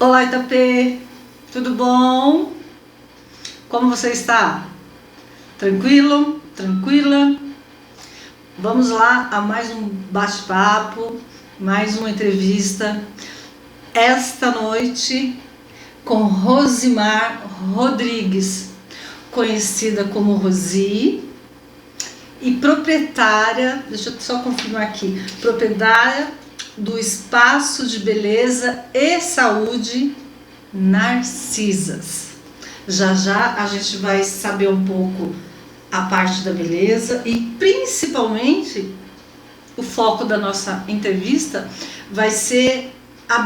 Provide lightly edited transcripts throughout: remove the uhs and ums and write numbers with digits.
Olá, Itapê, tudo bom? Como você está? Tranquilo? Tranquila? Vamos lá a mais um bate-papo, mais uma entrevista. Esta noite com Rosimar Rodrigues, conhecida como Rosi, e proprietária, deixa eu só confirmar aqui, proprietária do Espaço de Beleza e Saúde Narcisas. Já já a gente vai saber um pouco a parte da beleza e principalmente o foco da nossa entrevista vai ser a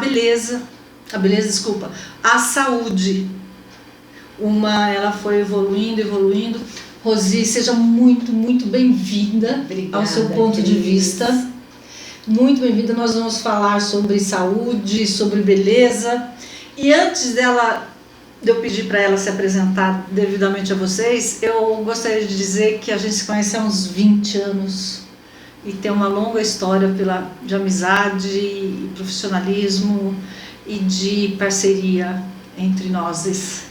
saúde. Ela foi evoluindo. Rosi, seja muito bem-vinda ao seu ponto de vista. Muito bem-vinda. Nós vamos falar sobre saúde, sobre beleza. E antes de eu pedir para ela se apresentar devidamente a vocês, eu gostaria de dizer que a gente se conhece há uns 20 anos e tem uma longa história de amizade e profissionalismo e de parceria entre nós.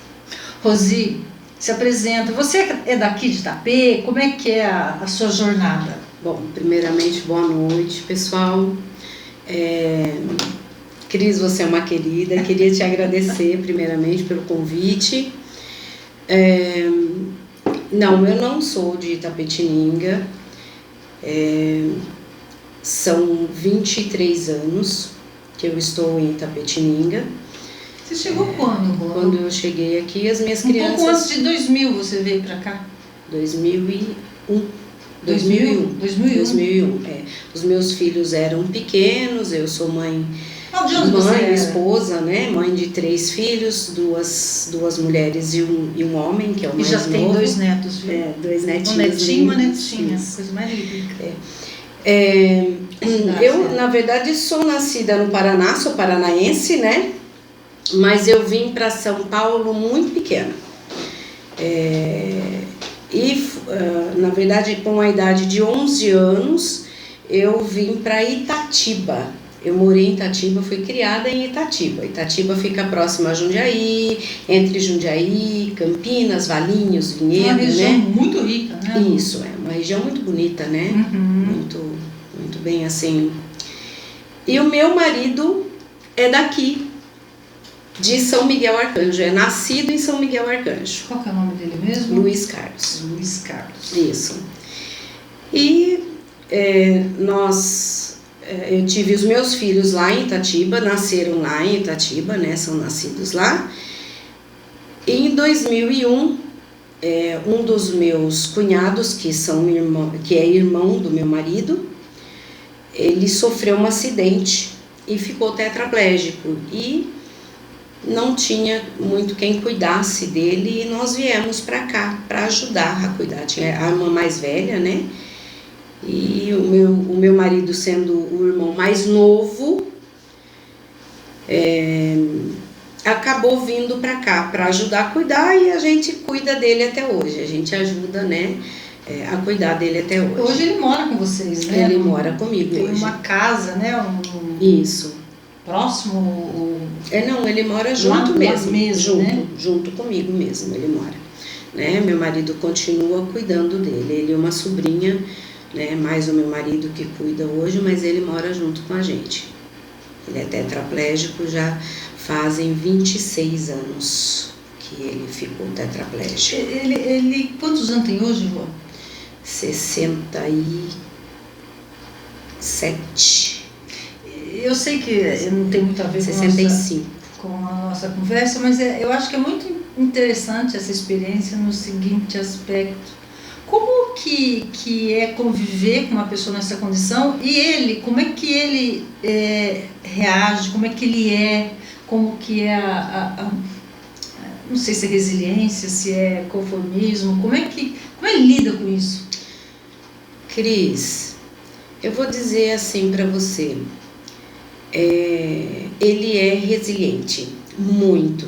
Rosi, se apresenta. Você é daqui de Itapê? Como é que é a sua jornada? Bom, primeiramente, boa noite, pessoal. Cris, você é uma querida. Queria te agradecer, primeiramente, pelo convite. Não, eu não sou de Itapetininga. São 23 anos que eu estou em Itapetininga. Você chegou quando? Quando eu cheguei aqui, as minhas crianças... Um pouco antes de 2000 você veio para cá? 2001. Os meus filhos eram pequenos, eu sou mãe, esposa, né? Mãe de 3 filhos, duas mulheres e um homem, que é o mais novo. E já tem 2 netos, viu? 2 netinhos. Um netinho e uma netinha, coisa mais linda. Eu, na verdade, sou nascida no Paraná, sou paranaense, né? Mas eu vim para São Paulo muito pequena. Na verdade, com a idade de 11 anos, eu vim para Itatiba. Eu morei em Itatiba, fui criada em Itatiba. Itatiba fica próxima a Jundiaí, entre Jundiaí, Campinas, Valinhos, Vinhedo, uma região muito rica, né? Isso, é uma região muito bonita, né? Muito bem assim. E o meu marido é daqui, de São Miguel Arcanjo, é nascido em São Miguel Arcanjo. Qual que é o nome dele mesmo? Luiz Carlos. Luiz Carlos. Isso. E eu tive os meus filhos lá em Itatiba, nasceram lá em Itatiba, né? São nascidos lá. E em 2001, um dos meus cunhados, que é irmão do meu marido, ele sofreu um acidente e ficou tetraplégico. E não tinha muito quem cuidasse dele e nós viemos para cá para ajudar a cuidar. Tinha a irmã mais velha, né? E o meu marido, sendo o irmão mais novo, acabou vindo para cá para ajudar a cuidar e a gente cuida dele até hoje. A gente ajuda, né? A cuidar dele até hoje. Hoje ele mora com vocês, né? Ele mora comigo hoje. Tem uma casa, né? Isso. Próximo? Não, ele mora junto mesmo, né? junto comigo mesmo, ele mora. Né? Meu marido continua cuidando dele, ele é uma sobrinha, né? Mais o meu marido que cuida hoje, mas ele mora junto com a gente. Ele é tetraplégico, já fazem 26 anos que ele ficou tetraplégico. Ele quantos anos tem hoje, João? 67. Eu sei que não tem muito a ver 65. com a nossa conversa, mas eu acho que é muito interessante essa experiência no seguinte aspecto. Como que é conviver com uma pessoa nessa condição e ele, como é que ele reage, como é que ele como que é não sei se é resiliência, se é conformismo, como ele lida com isso? Cris, eu vou dizer assim para você. Ele é resiliente, muito.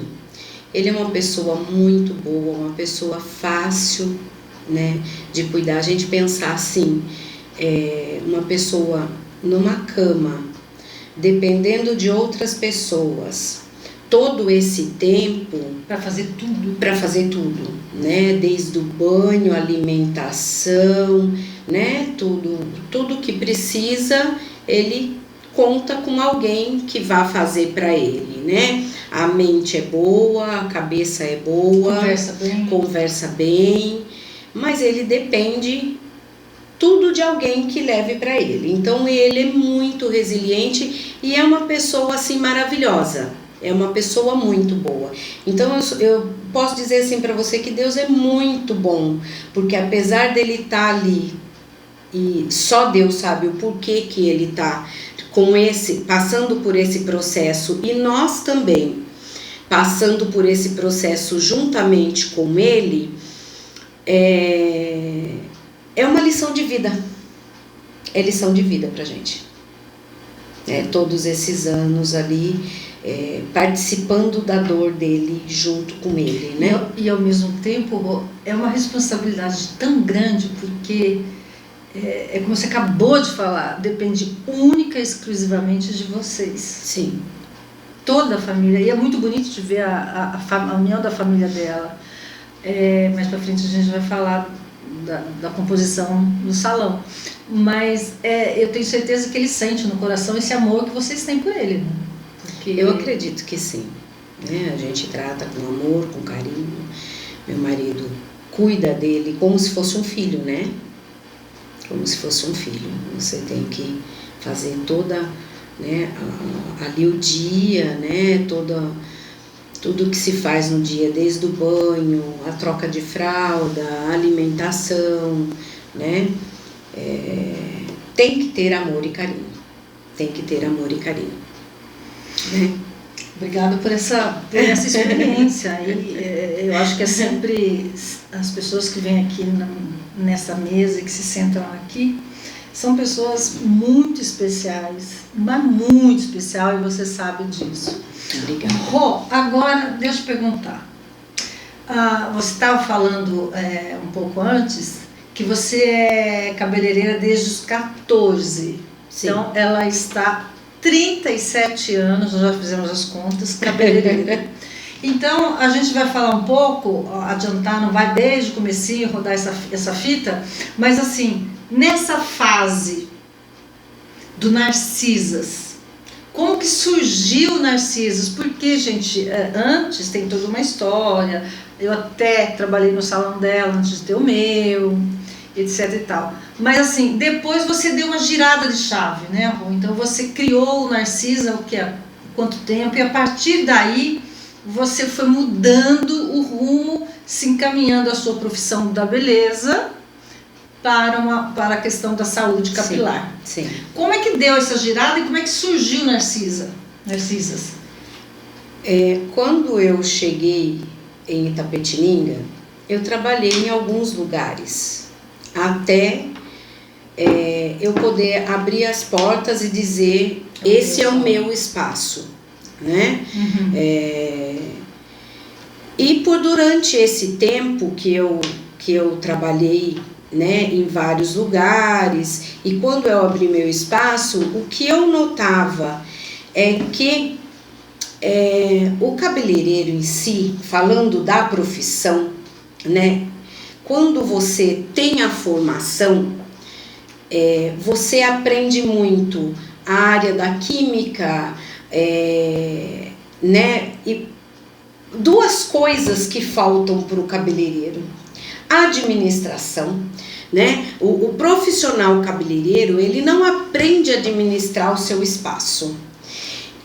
Ele é uma pessoa muito boa, uma pessoa fácil, né, de cuidar. A gente pensar assim, uma pessoa numa cama, dependendo de outras pessoas, todo esse tempo para fazer tudo. Para fazer tudo, né? Desde o banho, alimentação, né? Tudo que precisa, ele conta com alguém que vá fazer para ele, né? A mente é boa, a cabeça é boa, conversa bem, mas ele depende tudo de alguém que leve para ele. Então ele é muito resiliente e é uma pessoa assim maravilhosa. É uma pessoa muito boa. Então eu posso dizer assim para você que Deus é muito bom, porque apesar dele estar ali e só Deus sabe o porquê que ele está passando por esse processo, e nós também passando por esse processo juntamente com ele, é uma lição de vida. É lição de vida pra gente. Todos esses anos ali, participando da dor dele junto com ele, né? E ao mesmo tempo é uma responsabilidade tão grande, porque como você acabou de falar, depende única e exclusivamente de vocês. Sim. Toda a família, e é muito bonito de ver a união da família dela. Mais pra frente a gente vai falar da composição do salão, mas eu tenho certeza que ele sente no coração esse amor que vocês têm por ele, né? Porque... Eu acredito que sim, né? A gente trata com amor, com carinho. Meu marido cuida dele como se fosse um filho, né? Como se fosse um filho. Você tem que fazer toda, né, ali o dia, né? Tudo que se faz no dia, desde o banho, a troca de fralda, a alimentação, né? Tem que ter amor e carinho. Tem que ter amor e carinho. Né? Obrigada por essa experiência. E eu acho que é sempre as pessoas que vêm aqui nessa mesa e que se sentam aqui são pessoas muito especiais, mas muito especial, e você sabe disso. Obrigada. Rô, agora deixa eu perguntar. Você estava falando um pouco antes que você é cabeleireira desde os 14. Sim. Então ela está 37 anos, nós já fizemos as contas, cabeleireira. Então a gente vai falar um pouco, adiantar, não vai desde o comecinho rodar essa fita, mas assim, nessa fase do Narcisas, como que surgiu o Narcisas? Porque, gente, antes tem toda uma história, eu até trabalhei no salão dela antes de ter o meu, etc e tal. Mas assim, depois você deu uma girada de chave, né, Rô? Então você criou o Narcisa, há quanto tempo? E a partir daí você foi mudando o rumo, se encaminhando a sua profissão da beleza para a questão da saúde capilar. Sim. Como é que deu essa girada e como é que surgiu Narcisas? Quando eu cheguei em Itapetininga, eu trabalhei em alguns lugares, até eu poder abrir as portas e dizer, esse é o meu espaço, né? Uhum. E durante esse tempo que eu trabalhei, né, em vários lugares, e quando eu abri meu espaço, o que eu notava é que o cabeleireiro em si, falando da profissão, né, quando você tem a formação, você aprende muito a área da química, né, e duas coisas que faltam para o cabeleireiro: a administração, né? O profissional cabeleireiro, ele não aprende a administrar o seu espaço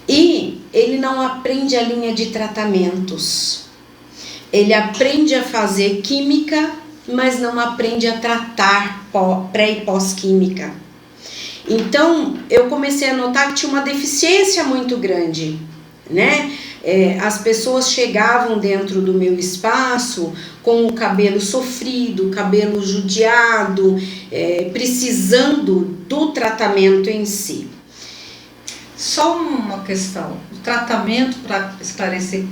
e ele não aprende a linha de tratamentos. Ele aprende a fazer química, mas não aprende a tratar pré e pós-química. Então eu comecei a notar que tinha uma deficiência muito grande, né? As pessoas chegavam dentro do meu espaço com o cabelo sofrido, cabelo judiado, precisando do tratamento em si. Só uma questão: o tratamento, para esclarecer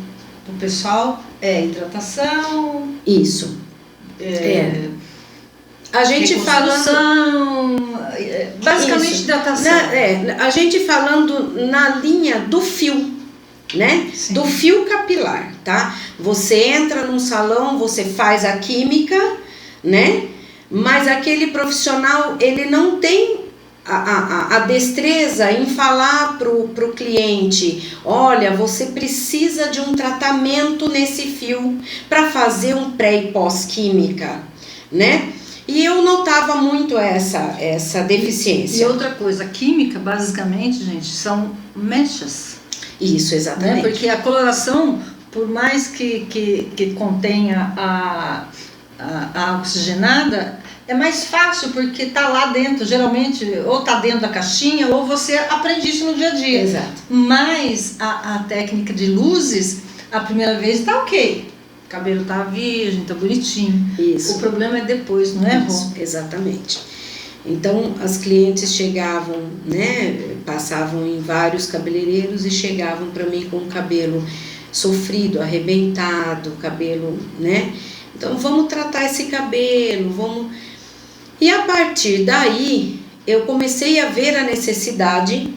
para o pessoal, hidratação? Isso. A gente falando, basicamente isso. Hidratação. A gente falando na linha do fio, né? Sim. Do fio capilar, tá? Você entra num salão, você faz a química, né? Mas aquele profissional, ele não tem a destreza em falar pro cliente: olha, você precisa de um tratamento nesse fio para fazer um pré e pós-química, né? E eu notava muito essa deficiência. E outra coisa, química, basicamente, gente, são mechas. Isso, exatamente. Né? Porque a coloração, por mais que contenha a oxigenada, é mais fácil porque está lá dentro, geralmente, ou está dentro da caixinha, ou você aprende isso no dia a dia. Exato. Mas a técnica de luzes, a primeira vez está ok. O cabelo tá virgem, tá bonitinho. Isso. O problema é depois, não é, Rô? Isso, exatamente. Então, as clientes chegavam, né, passavam em vários cabeleireiros e chegavam para mim com o cabelo sofrido, arrebentado, cabelo, né? Então, vamos tratar esse cabelo, vamos... E a partir daí, eu comecei a ver a necessidade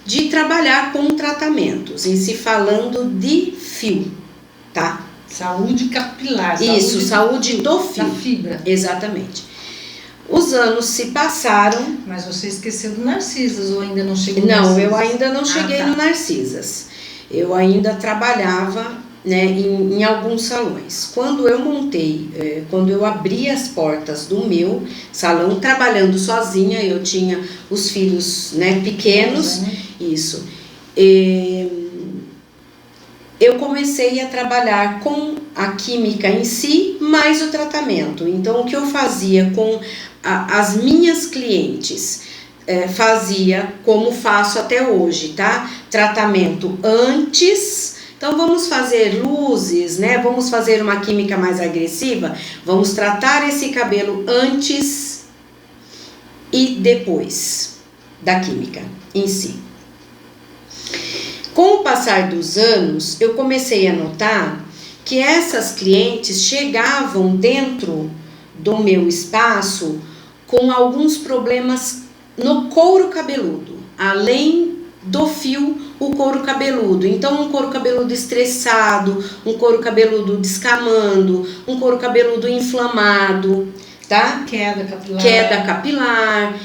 de trabalhar com tratamentos, em se falando de fio, tá? Saúde capilar. Isso, saúde do fio. Da fibra. Exatamente. Os anos se passaram. Mas você esqueceu do Narcisas ou ainda não chegou Não, no Narcisas? eu ainda não cheguei no Narcisas. Eu ainda trabalhava, né, em alguns salões. Quando eu montei, quando eu abri as portas do meu salão, trabalhando sozinha, eu tinha os filhos, né, pequenos, isso. Eu comecei a trabalhar com a química em si, mais o tratamento. Então, o que eu fazia com as minhas clientes, fazia como faço até hoje, tá? Tratamento antes. Então, vamos fazer luzes, né? Vamos fazer uma química mais agressiva. Vamos tratar esse cabelo antes e depois da química em si. Com o passar dos anos, eu comecei a notar que essas clientes chegavam dentro do meu espaço com alguns problemas no couro cabeludo, além do fio, o couro cabeludo. Então, um couro cabeludo estressado, um couro cabeludo descamando, um couro cabeludo inflamado, tá? Queda capilar. Queda capilar.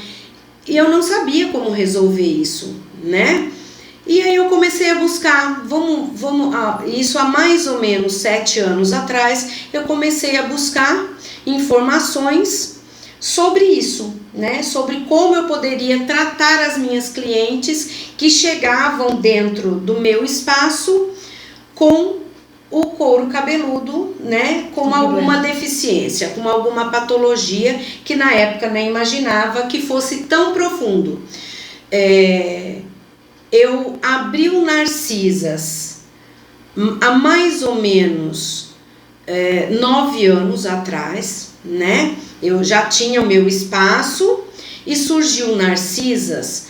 E eu não sabia como resolver isso, né? E aí eu comecei a buscar, isso há mais ou menos 7 anos atrás, eu comecei a buscar informações sobre isso, né? Sobre como eu poderia tratar as minhas clientes que chegavam dentro do meu espaço com o couro cabeludo, né? Com alguma deficiência, com alguma patologia que na época nem imaginava que fosse tão profundo. Eu abri o Narcisas há mais ou menos 9 anos atrás, né? Eu já tinha o meu espaço e surgiu o Narcisas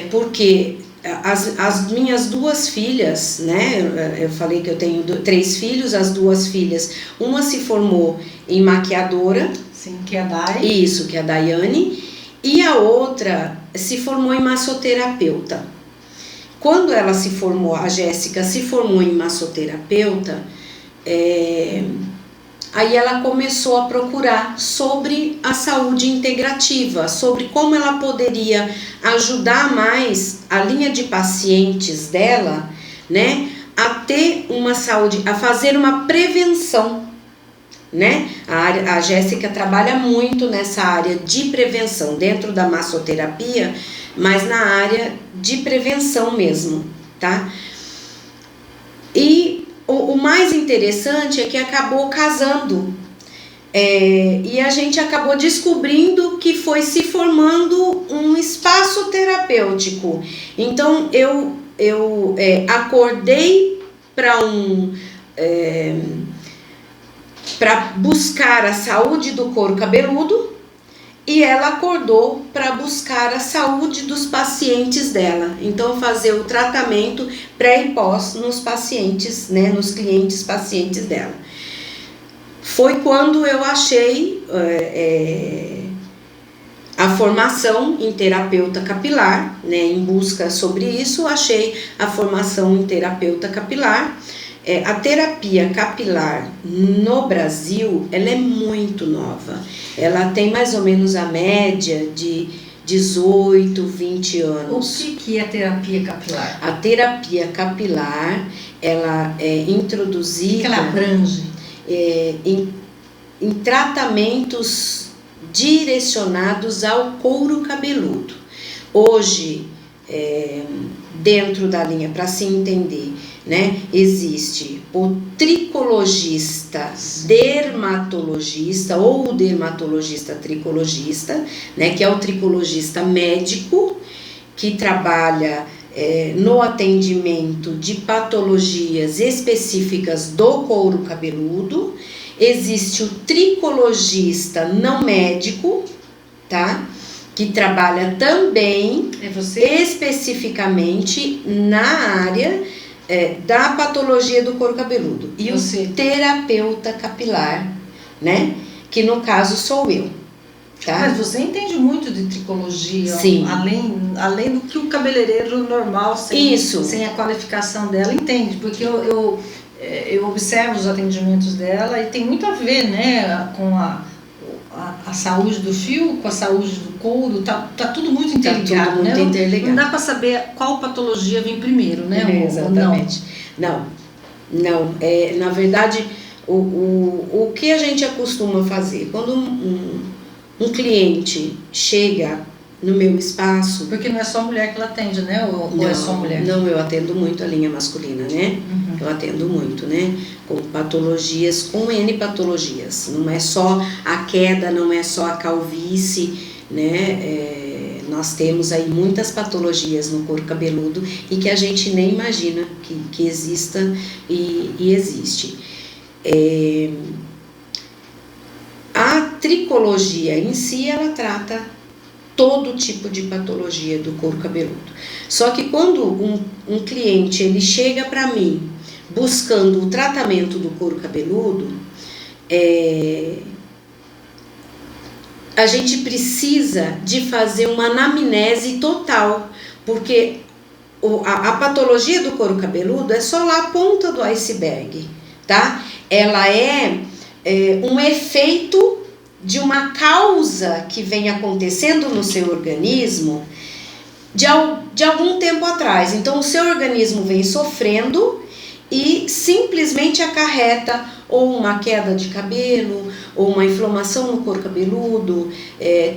porque as minhas 2 filhas, né? Eu falei que eu tenho 3 filhos, as 2 filhas, uma se formou em maquiadora. Sim, que é a Dai. Isso, que é a Daiane, e a outra se formou em massoterapeuta. Quando ela se formou, a Jéssica se formou em massoterapeuta, aí ela começou a procurar sobre a saúde integrativa, sobre como ela poderia ajudar mais a linha de pacientes dela, né, a ter uma saúde, a fazer uma prevenção, né? A Jéssica trabalha muito nessa área de prevenção, dentro da massoterapia, mas na área de prevenção mesmo, tá? E o mais interessante é que acabou casando, e a gente acabou descobrindo que foi se formando um espaço terapêutico. Então eu acordei para buscar a saúde do couro cabeludo, e ela acordou para buscar a saúde dos pacientes dela. Então, fazer o tratamento pré e pós nos pacientes, né, nos clientes pacientes dela. Foi quando eu achei a formação em terapeuta capilar, né? Em busca sobre isso, achei a formação em terapeuta capilar. A terapia capilar no Brasil, ela é muito nova. Ela tem mais ou menos a média de 18, 20 anos. O que é terapia capilar? A terapia capilar, ela é introduzida... O que ela abrange? Em tratamentos direcionados ao couro cabeludo. Hoje, dentro da linha, para se entender, né, existe o tricologista dermatologista ou o dermatologista tricologista, né, que é o tricologista médico, que trabalha no atendimento de patologias específicas do couro cabeludo. Existe o tricologista não médico, tá? Que trabalha também especificamente na área da patologia do couro cabeludo. E o terapeuta capilar, né? Que no caso sou eu. Tá? Mas você entende muito de tricologia, sim. Além do que o cabeleireiro normal, sem a qualificação dela, entende, porque eu observo os atendimentos dela e tem muito a ver, né, com a saúde do fio, com a saúde do couro, tá tudo muito interligado, né? Não dá para saber qual patologia vem primeiro, né? Exatamente. Não, na verdade, o que a gente costuma fazer, quando um cliente chega no meu espaço... Porque não é só mulher que ela atende, né? Ou não, é só mulher? Não, eu atendo muito a linha masculina, né? Uhum. Eu atendo muito, né? Com patologias, com N patologias. Não é só a queda, não é só a calvície, né? Nós temos aí muitas patologias no couro cabeludo e que a gente nem imagina que exista e existe. A tricologia em si, ela trata todo tipo de patologia do couro cabeludo. Só que quando um cliente ele chega para mim buscando o tratamento do couro cabeludo, a gente precisa de fazer uma anamnese total, porque a patologia do couro cabeludo é só lá a ponta do iceberg, tá? Ela é um efeito de uma causa que vem acontecendo no seu organismo de algum tempo atrás. Então, o seu organismo vem sofrendo e simplesmente acarreta ou uma queda de cabelo, ou uma inflamação no couro cabeludo,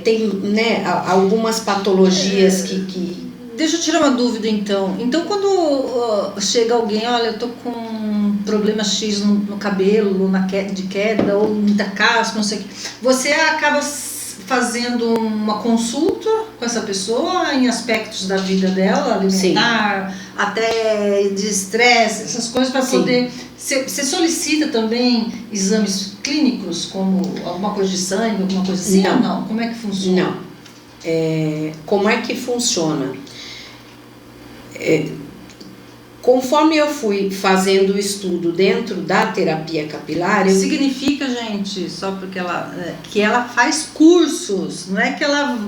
tem, né, algumas patologias que... Deixa eu tirar uma dúvida então. Então, quando chega alguém, olha, eu tô com um problema X no cabelo, de queda, ou muita caspa, não sei o que, você acaba fazendo uma consulta com essa pessoa em aspectos da vida dela, alimentar, sim, até de estresse, essas coisas, para poder... Você solicita também exames clínicos, como alguma coisa de sangue, alguma coisa assim? Não. Ou não? Como é que funciona? Não. Como é que funciona? Conforme eu fui fazendo o estudo dentro da terapia capilar... Significa, gente, só porque que ela faz cursos, não é que ela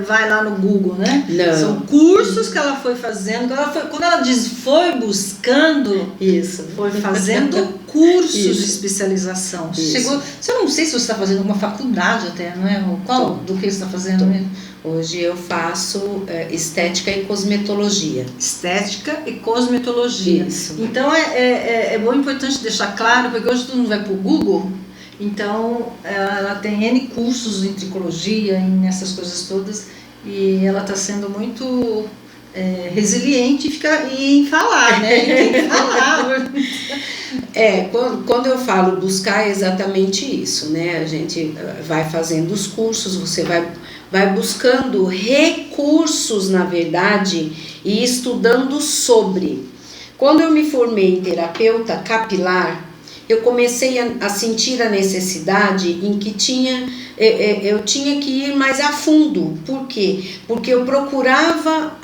vai lá no Google, né? Não. São cursos que ela foi fazendo, quando ela diz foi buscando, isso, foi fazendo cursos isso, de especialização. Isso. Chegou, eu não sei se você está fazendo uma faculdade até, não é? Qual do que você está fazendo mesmo? Hoje eu faço estética e cosmetologia. Estética e cosmetologia. Isso. Então é muito importante deixar claro, porque hoje todo mundo vai para o Google, então ela tem N cursos em tricologia, nessas coisas todas, e ela está sendo muito resiliente em falar, né? Tem que falar. Quando eu falo buscar é exatamente isso, né? A gente vai fazendo os cursos, você vai buscando recursos, na verdade, e estudando sobre. Quando eu me formei em terapeuta capilar, eu comecei a sentir a necessidade em que eu tinha que ir mais a fundo. Por quê? Porque eu procurava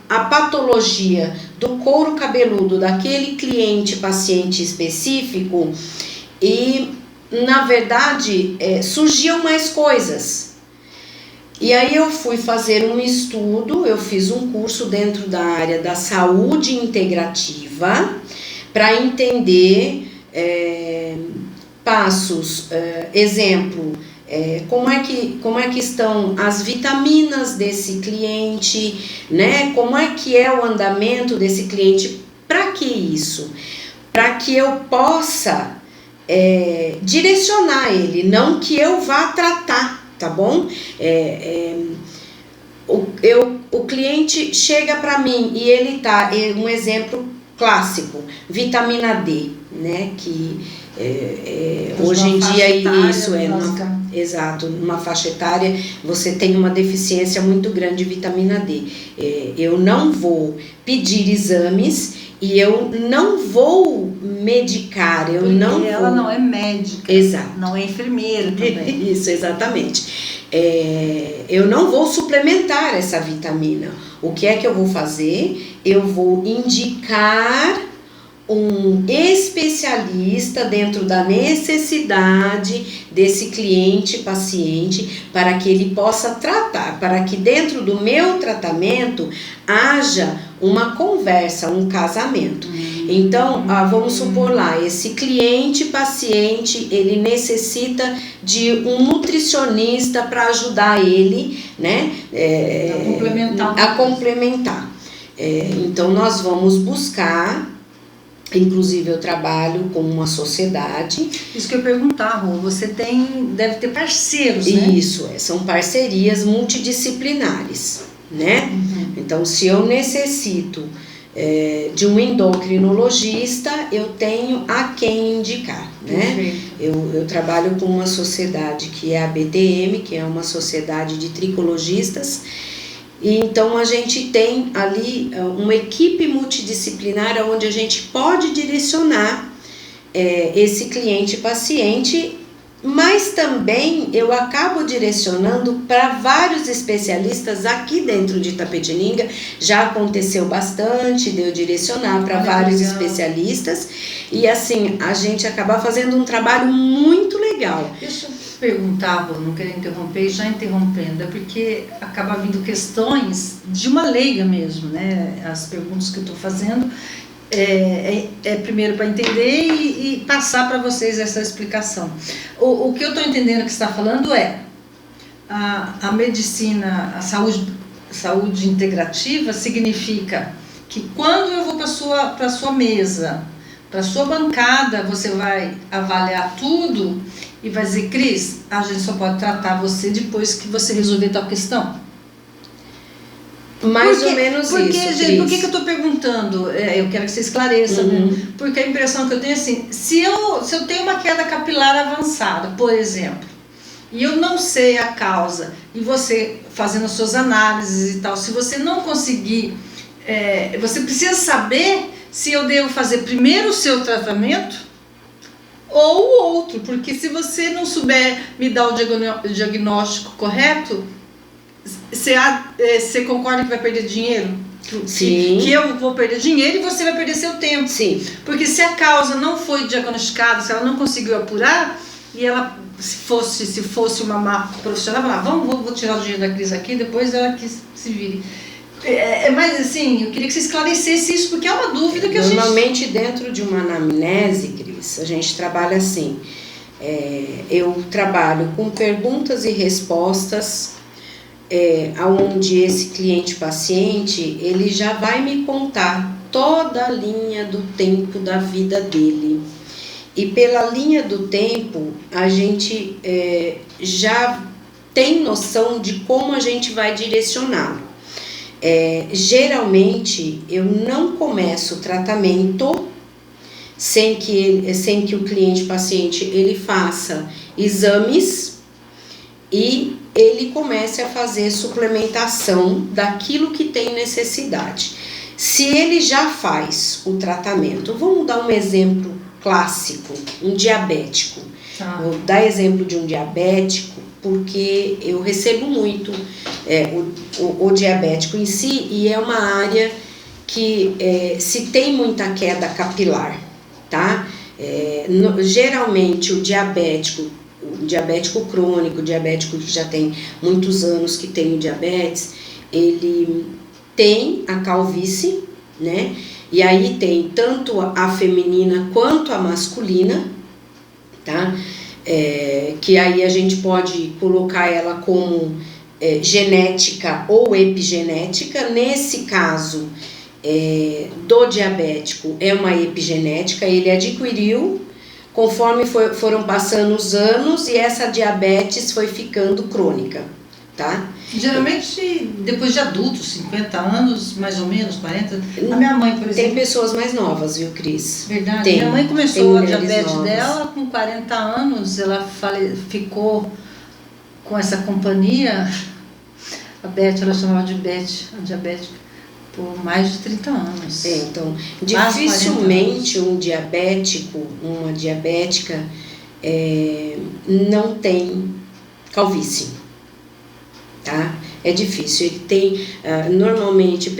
a patologia do couro cabeludo daquele cliente, paciente específico, e, na verdade, surgiam mais coisas. E aí eu fui fazer um estudo, eu fiz um curso dentro da área da saúde integrativa para entender passos, exemplo, como é que estão as vitaminas desse cliente, né? Como é que é o andamento desse cliente. Para que isso? Para que eu possa direcionar ele, não que eu vá tratar, tá bom? O cliente chega para mim e ele tá, um exemplo clássico, vitamina D, né? Que hoje em dia isso exato, numa faixa etária você tem uma deficiência muito grande de vitamina D. Eu não vou pedir exames e eu não vou medicar, porque ela não é médica, exato, não é enfermeira também. Isso, exatamente. Eu não vou suplementar essa vitamina. O que é que eu vou fazer? Eu vou indicar um especialista dentro da necessidade desse cliente, paciente, para que ele possa tratar, para que dentro do meu tratamento haja uma conversa, um casamento. Então, vamos supor lá, esse cliente, paciente, ele necessita de um nutricionista para ajudar ele, né? A complementar. Então, nós vamos buscar. Inclusive eu trabalho com uma sociedade. Isso que eu ia perguntar, Rô, você deve ter parceiros, né? Isso, são parcerias multidisciplinares, né? Então, se eu necessito de um endocrinologista, eu tenho a quem indicar, né? Eu trabalho com uma sociedade que é a BTM, que é uma sociedade de tricologistas. E então a gente tem ali uma equipe multidisciplinar onde a gente pode direcionar esse cliente-paciente, mas também eu acabo direcionando para vários especialistas aqui dentro de Itapetininga. Já aconteceu bastante de eu direcionar para vários especialistas e assim a gente acaba fazendo um trabalho muito legal. Deixa eu perguntar, não quero interromper, já interrompendo, é porque acaba vindo questões de uma leiga mesmo, né? As perguntas que eu estou fazendo primeiro para entender e passar para vocês essa explicação. O que eu estou entendendo que você está falando a medicina, a saúde integrativa significa que quando eu vou para sua mesa, para sua bancada, você vai avaliar tudo e vai dizer, Cris, a gente só pode tratar você depois que você resolver tal questão? Mais ou menos isso, gente, por que eu estou perguntando? Eu quero que você esclareça, né? Porque a impressão que eu tenho é assim, se eu tenho uma queda capilar avançada, por exemplo, e eu não sei a causa, e você fazendo as suas análises e tal, se você não conseguir, você precisa saber se eu devo fazer primeiro o seu tratamento ou o outro, porque se você não souber me dar o diagnóstico correto, você concorda que vai perder dinheiro? Sim. Que eu vou perder dinheiro e você vai perder seu tempo. Sim. Porque se a causa não foi diagnosticada, se ela não conseguiu apurar, e ela, se fosse uma má profissional, ela vou tirar o dinheiro da Cris aqui, depois ela que se vire. Mas assim, eu queria que você esclarecesse isso, porque é uma dúvida que normalmente dentro de uma anamnese, Cris, a gente trabalha assim, eu trabalho com perguntas e respostas, onde esse cliente-paciente, ele já vai me contar toda a linha do tempo da vida dele. E pela linha do tempo, a gente já tem noção de como a gente vai direcioná-lo. Geralmente, eu não começo o tratamento sem que o cliente-paciente ele faça exames e ele comece a fazer suplementação daquilo que tem necessidade. Se ele já faz o tratamento, vamos dar um exemplo clássico, um diabético. Vou dar exemplo de um diabético porque eu recebo muito o diabético em si e é uma área que se tem muita queda capilar, tá? Geralmente o diabético, diabético crônico, diabético que já tem muitos anos que tem o diabetes, ele tem a calvície, né? E aí tem tanto a feminina quanto a masculina, tá? Que aí a gente pode colocar ela como genética ou epigenética. Nesse caso do diabético é uma epigenética, ele adquiriu conforme foram passando os anos e essa diabetes foi ficando crônica, tá? Geralmente depois de adultos, 50 anos, mais ou menos, 40. A minha mãe, por exemplo... Tem pessoas mais novas, viu, Cris? Verdade. Tem. Minha mãe começou a diabetes novas dela com 40 anos, ela ficou com essa companhia, a Beth, ela chamava de Beth, a diabética, por mais de 30 anos. Então, dificilmente um diabético, uma diabética, não tem calvície, tá? É difícil. Ele tem, normalmente,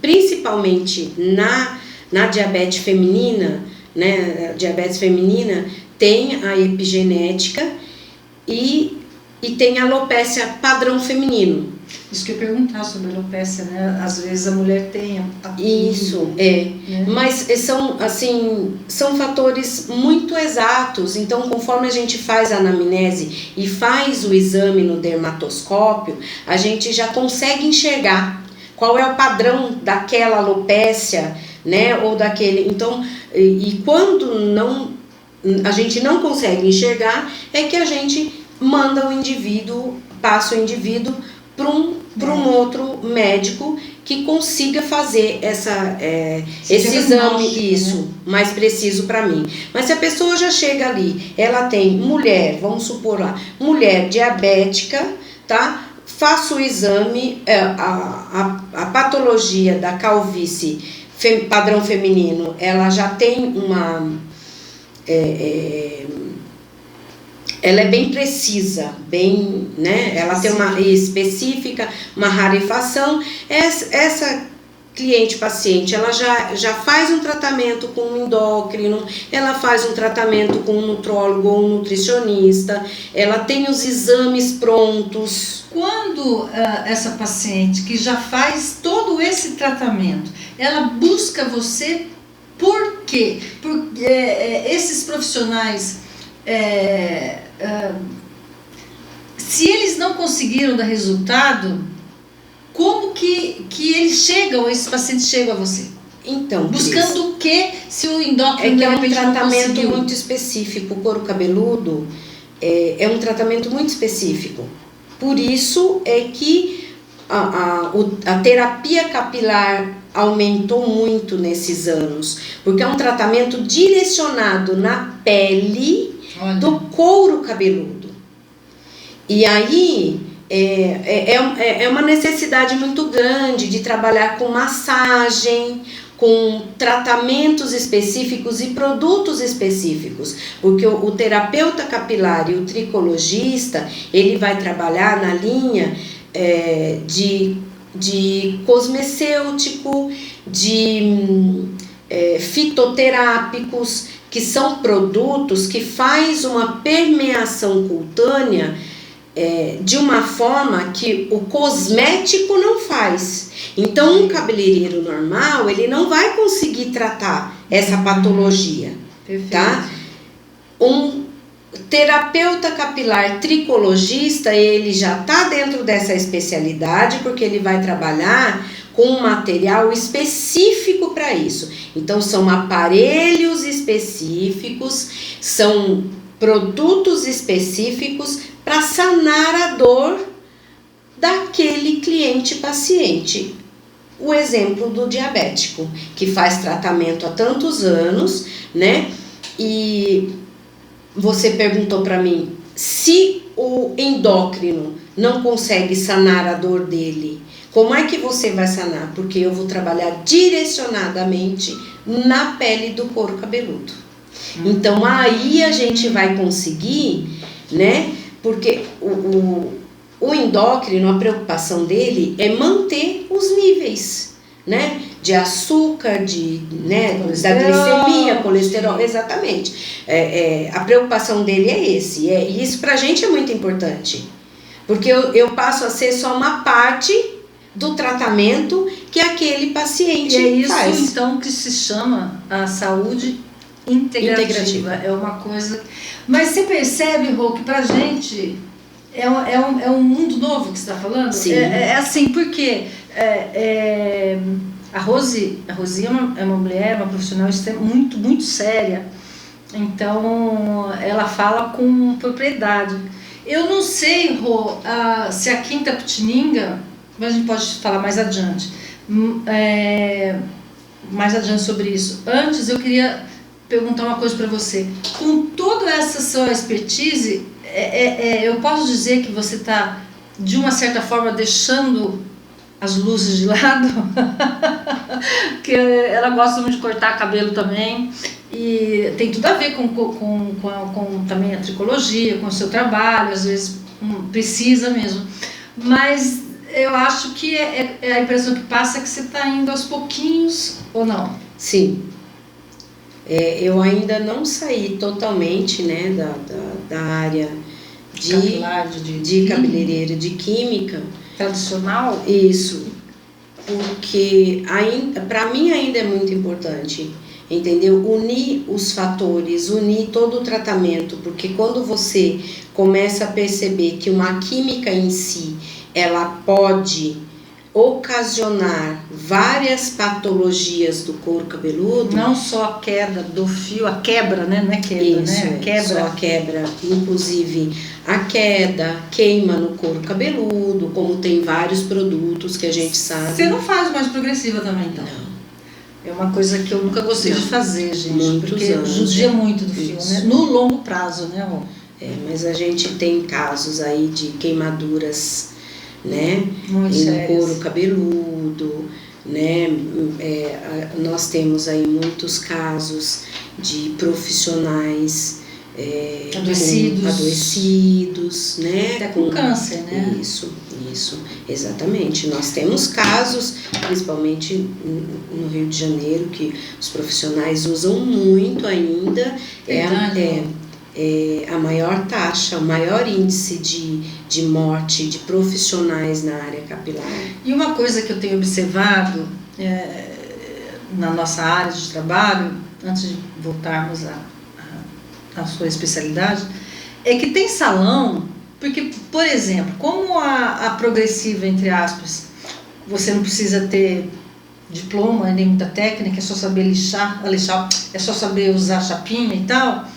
principalmente na diabetes feminina, né? A diabetes feminina tem a epigenética e tem a alopécia padrão feminino. Isso que eu ia perguntar sobre a alopécia, né? Às vezes a mulher tem Isso, né? Mas são fatores muito exatos. Então, conforme a gente faz a anamnese e faz o exame no dermatoscópio, a gente já consegue enxergar qual é o padrão daquela alopécia, né? Ou daquele... Então, e quando a gente não consegue enxergar, é que a gente manda o indivíduo, passa o indivíduo para um outro médico que consiga fazer esse exame, isso, mais preciso para mim. Mas se a pessoa já chega ali, ela tem mulher, vamos supor lá, mulher diabética, tá? Faço o exame, a patologia da calvície padrão feminino, ela já tem ela é bem precisa, bem, né? Ela tem uma específica, uma rarefação. Essa paciente, ela já faz um tratamento com um endócrino, ela faz um tratamento com um nutrólogo ou um nutricionista, ela tem os exames prontos. Quando essa paciente que já faz todo esse tratamento, ela busca você, por quê? Porque esses profissionais... se eles não conseguiram dar resultado, como que eles chegam, esses pacientes chegam a você? Então, buscando o que, se o endócrino é um tratamento muito específico. O couro cabeludo é um tratamento muito específico. Por isso é que a terapia capilar aumentou muito nesses anos, porque é um tratamento direcionado na pele do couro cabeludo. E aí é uma necessidade muito grande de trabalhar com massagem, com tratamentos específicos e produtos específicos, porque o terapeuta capilar e o tricologista, ele vai trabalhar na linha de cosmecêutico, de fitoterápicos, que são produtos que faz uma permeação cutânea de uma forma que o cosmético não faz. Então, um cabeleireiro normal, ele não vai conseguir tratar essa patologia. Perfeito. Tá? Um terapeuta capilar tricologista, ele já está dentro dessa especialidade, porque ele vai trabalhar com um material específico para isso. Então, são aparelhos específicos, são produtos específicos para sanar a dor daquele cliente paciente. O exemplo do diabético, que faz tratamento há tantos anos, né? E você perguntou para mim, se o endócrino não consegue sanar a dor dele, como é que você vai sanar? Porque eu vou trabalhar direcionadamente na pele do couro cabeludo. Então, aí a gente vai conseguir, né? Porque o endócrino, a preocupação dele é manter os níveis, né? De açúcar, da glicemia, colesterol, exatamente. A preocupação dele é esse. E isso pra gente é muito importante. Porque eu passo a ser só uma parte do tratamento que aquele paciente faz. E é isso, faz. Então, que se chama a saúde integrativa. É uma coisa... Mas você percebe, Rô, que pra gente é um mundo novo que você está falando? Sim. É assim, porque a Rosi é uma mulher, uma profissional muito, muito séria. Então, ela fala com propriedade. Eu não sei, Rô, se aqui em Itapetininga, mas a gente pode falar mais adiante, sobre isso. Antes, eu queria perguntar uma coisa para você. Com toda essa sua expertise, eu posso dizer que você está, de uma certa forma, deixando as luzes de lado? Porque ela gosta muito de cortar cabelo também. E tem tudo a ver com também a tricologia, com o seu trabalho, às vezes precisa mesmo. Mas eu acho que a impressão que passa é que você está indo aos pouquinhos, ou não? Sim. Eu ainda não saí totalmente, né, da área de cabeleireira, de química. Tradicional? Isso. Porque para mim ainda é muito importante, entendeu? Unir os fatores, unir todo o tratamento, porque quando você começa a perceber que uma química em si, ela pode ocasionar várias patologias do couro cabeludo. Não só a queda do fio, a quebra, né? Não é queda, isso, né? Só a quebra, inclusive a queda, queima no couro cabeludo, como tem vários produtos que a gente sabe. Você não faz mais progressiva também, então? Não. É uma coisa que eu nunca gostei de fazer, gente. Muitos porque anos, judia muito do fio, né? No longo prazo, né, Rô? Mas a gente tem casos aí de queimaduras, né? Muito em sérias. couro cabeludo, né? Nós temos aí muitos casos de profissionais adoecidos, né? Até com câncer, né? Isso, exatamente. Nós temos casos, principalmente no Rio de Janeiro, que os profissionais usam muito ainda. A maior taxa, o maior índice de morte de profissionais na área capilar. E uma coisa que eu tenho observado na nossa área de trabalho, antes de voltarmos à sua especialidade, é que tem salão, porque, por exemplo, como a progressiva, entre aspas, você não precisa ter diploma, nem muita técnica, é só saber lixar, é só saber usar chapinha e tal.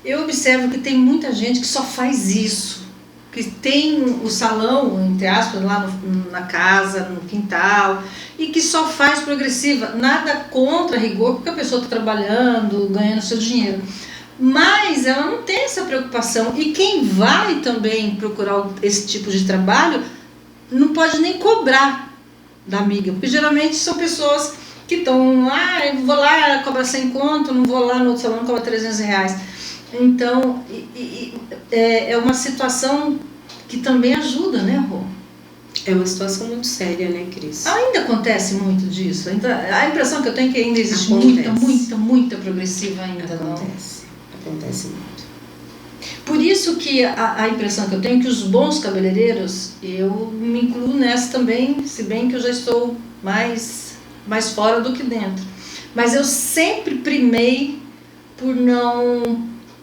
Eu observo que tem muita gente que só faz isso, que tem o salão, entre aspas, lá na casa, no quintal, e que só faz progressiva. Nada contra rigor, porque a pessoa está trabalhando, ganhando seu dinheiro. Mas ela não tem essa preocupação. E quem vai também procurar esse tipo de trabalho não pode nem cobrar da amiga, porque geralmente são pessoas que estão eu vou lá, cobra 100 conto, não vou lá no outro salão, cobra 300 reais. Então, é uma situação que também ajuda, né, Rô? É uma situação muito séria, né, Cris? Ainda acontece muito disso. A impressão que eu tenho é que ainda existe muita progressiva ainda. Acontece muito. Por isso que a impressão que eu tenho é que os bons cabeleireiros, eu me incluo nessa também, se bem que eu já estou mais fora do que dentro. Mas eu sempre primei por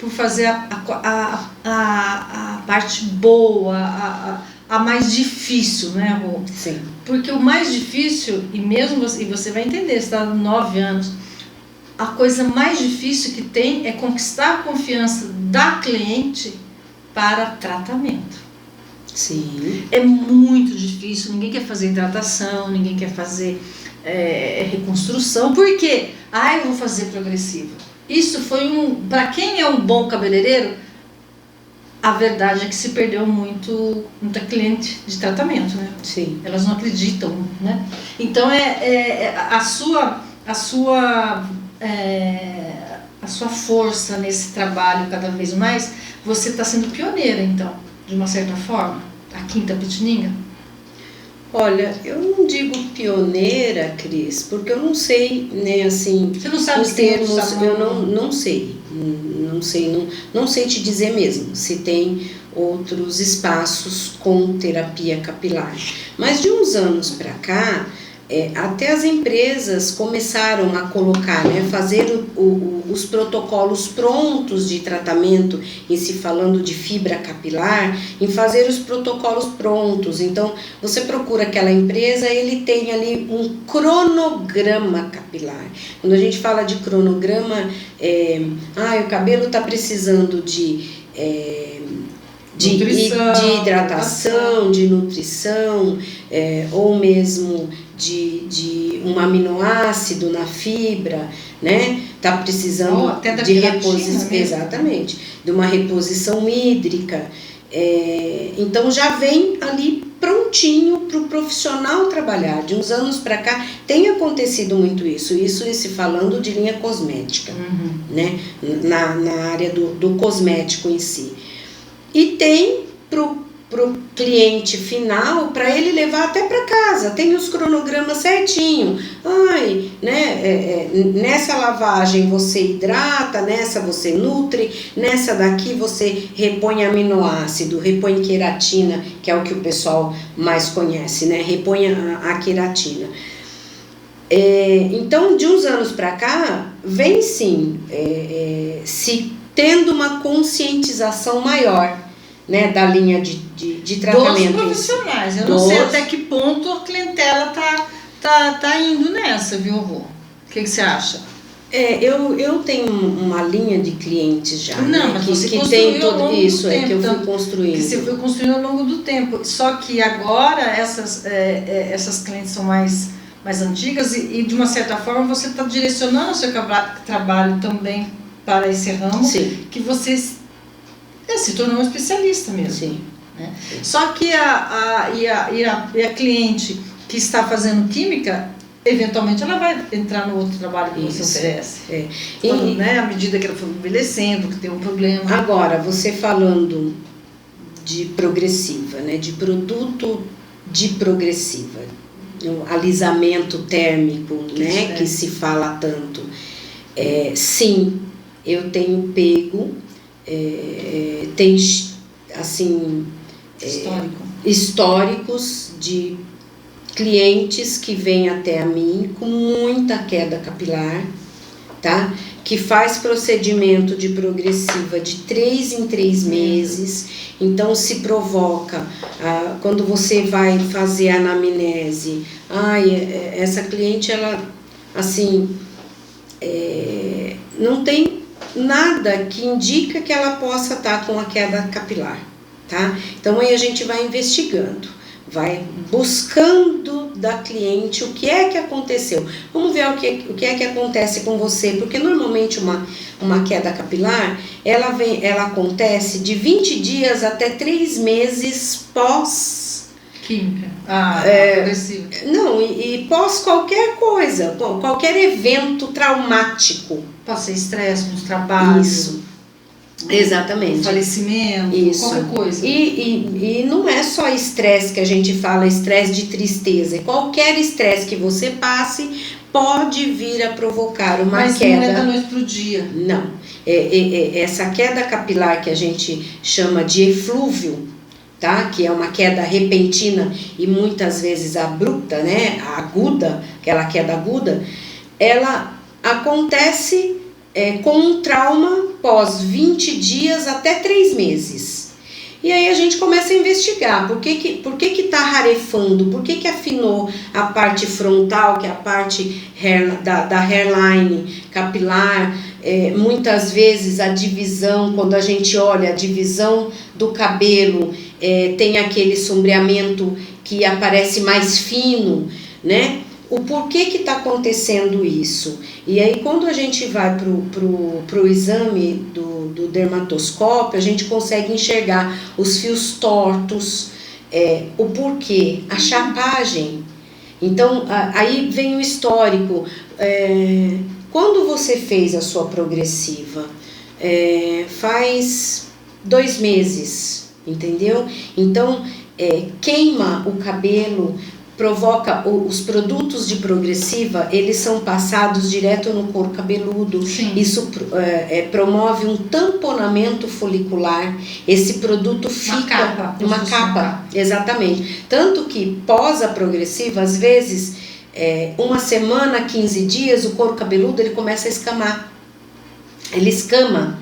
fazer a parte boa, a mais difícil, né, Rô? Sim. Porque o mais difícil, e você vai entender, você está há 9 anos, a coisa mais difícil que tem é conquistar a confiança da cliente para tratamento. Sim. É muito difícil, ninguém quer fazer hidratação, ninguém quer fazer reconstrução. Por quê? Eu vou fazer progressiva. Isso foi para quem é um bom cabeleireiro, a verdade é que se perdeu muita cliente de tratamento, né? Sim. Elas não acreditam, né? Então a sua força nesse trabalho cada vez mais, você está sendo pioneira, então, de uma certa forma, aqui em Itapetininga? Olha, eu não digo pioneira, Cris, porque eu não sei, né, assim, Você não sabe os se tem termos, outro eu tamanho? não sei, não sei te dizer mesmo se tem outros espaços com terapia capilar. Mas de uns anos para cá, até as empresas começaram a colocar, né, fazer os protocolos prontos de tratamento, em se falando de fibra capilar, em fazer os protocolos prontos. Então, você procura aquela empresa, ele tem ali um cronograma capilar. Quando a gente fala de cronograma, o cabelo está precisando de hidratação, de nutrição, ou mesmo de um aminoácido na fibra, né? Tá precisando até da de reposição, exatamente, de uma reposição hídrica. Então já vem ali prontinho para o profissional trabalhar. De uns anos para cá tem acontecido muito isso se falando de linha cosmética, né? Na área do cosmético em si. E tem pro cliente final, para ele levar até para casa, tem os cronogramas certinho. Nessa lavagem você hidrata, nessa você nutre, nessa daqui você repõe aminoácido, repõe queratina, que é o que o pessoal mais conhece, né? Repõe a queratina. Então, de uns anos para cá, vem sim se tendo uma conscientização maior, né, da linha de tratamento. Dos profissionais. Eu não sei até que ponto a clientela tá indo nessa, viu, Rô? O que você acha? Eu tenho uma linha de clientes já, não, né, mas que você tem tudo isso, tempo, que eu fui construindo. Que você foi construindo ao longo do tempo. Só que agora essas clientes são mais antigas e de uma certa forma você está direcionando o seu trabalho também para esse ramo. Sim. Que você se tornou um especialista mesmo. Sim. Né? Só que a cliente que está fazendo química, eventualmente ela vai entrar no outro trabalho que você oferece. Quando, né, à medida que ela for envelhecendo, que tem um problema. Agora, você falando de progressiva, né, de produto de progressiva, alisamento térmico, né, que se fala tanto. Sim, eu tenho pego, tem assim históricos de clientes que vêm até a mim com muita queda capilar, tá? Que faz procedimento de progressiva de 3 em 3 meses. Então se provoca, quando você vai fazer a anamnese, essa cliente, ela assim, não tem nada que indica que ela possa estar com a queda capilar, tá? Então aí a gente vai investigando, vai buscando da cliente o que é que aconteceu. Vamos ver o que é que acontece com você, porque normalmente uma queda capilar, ela acontece de 20 dias até 3 meses pós química. Progressiva. Não, e pós qualquer coisa, qualquer evento traumático. Pode ser estresse nos trabalhos. Isso. Exatamente. Falecimento, isso. Qualquer coisa. E não é só estresse que a gente fala, estresse de tristeza. Qualquer estresse que você passe pode vir a provocar uma queda. Mas não é da noite pro dia. Não. Essa queda capilar que a gente chama de eflúvio, tá? Que é uma queda repentina e muitas vezes abrupta, né? Aguda, aquela queda aguda, ela acontece com um trauma pós 20 dias até 3 meses. E aí a gente começa a investigar por que tá rarefando, por que afinou a parte frontal, que é a parte da hairline capilar. Muitas vezes a divisão, quando a gente olha a divisão do cabelo, tem aquele sombreamento que aparece mais fino, né? O porquê que está acontecendo isso? E aí quando a gente vai pro exame do dermatoscópio, a gente consegue enxergar os fios tortos, o porquê, a chapagem. Então aí vem o histórico. Quando você fez a sua progressiva? Faz 2 meses, entendeu? Então queima o cabelo provoca os produtos de progressiva, eles são passados direto no couro cabeludo. Sim. Isso promove um tamponamento folicular. Esse produto fica uma capa, exatamente. Tanto que pós a progressiva, às vezes, uma semana, 15 dias, o couro cabeludo ele começa a escamar. Ele escama.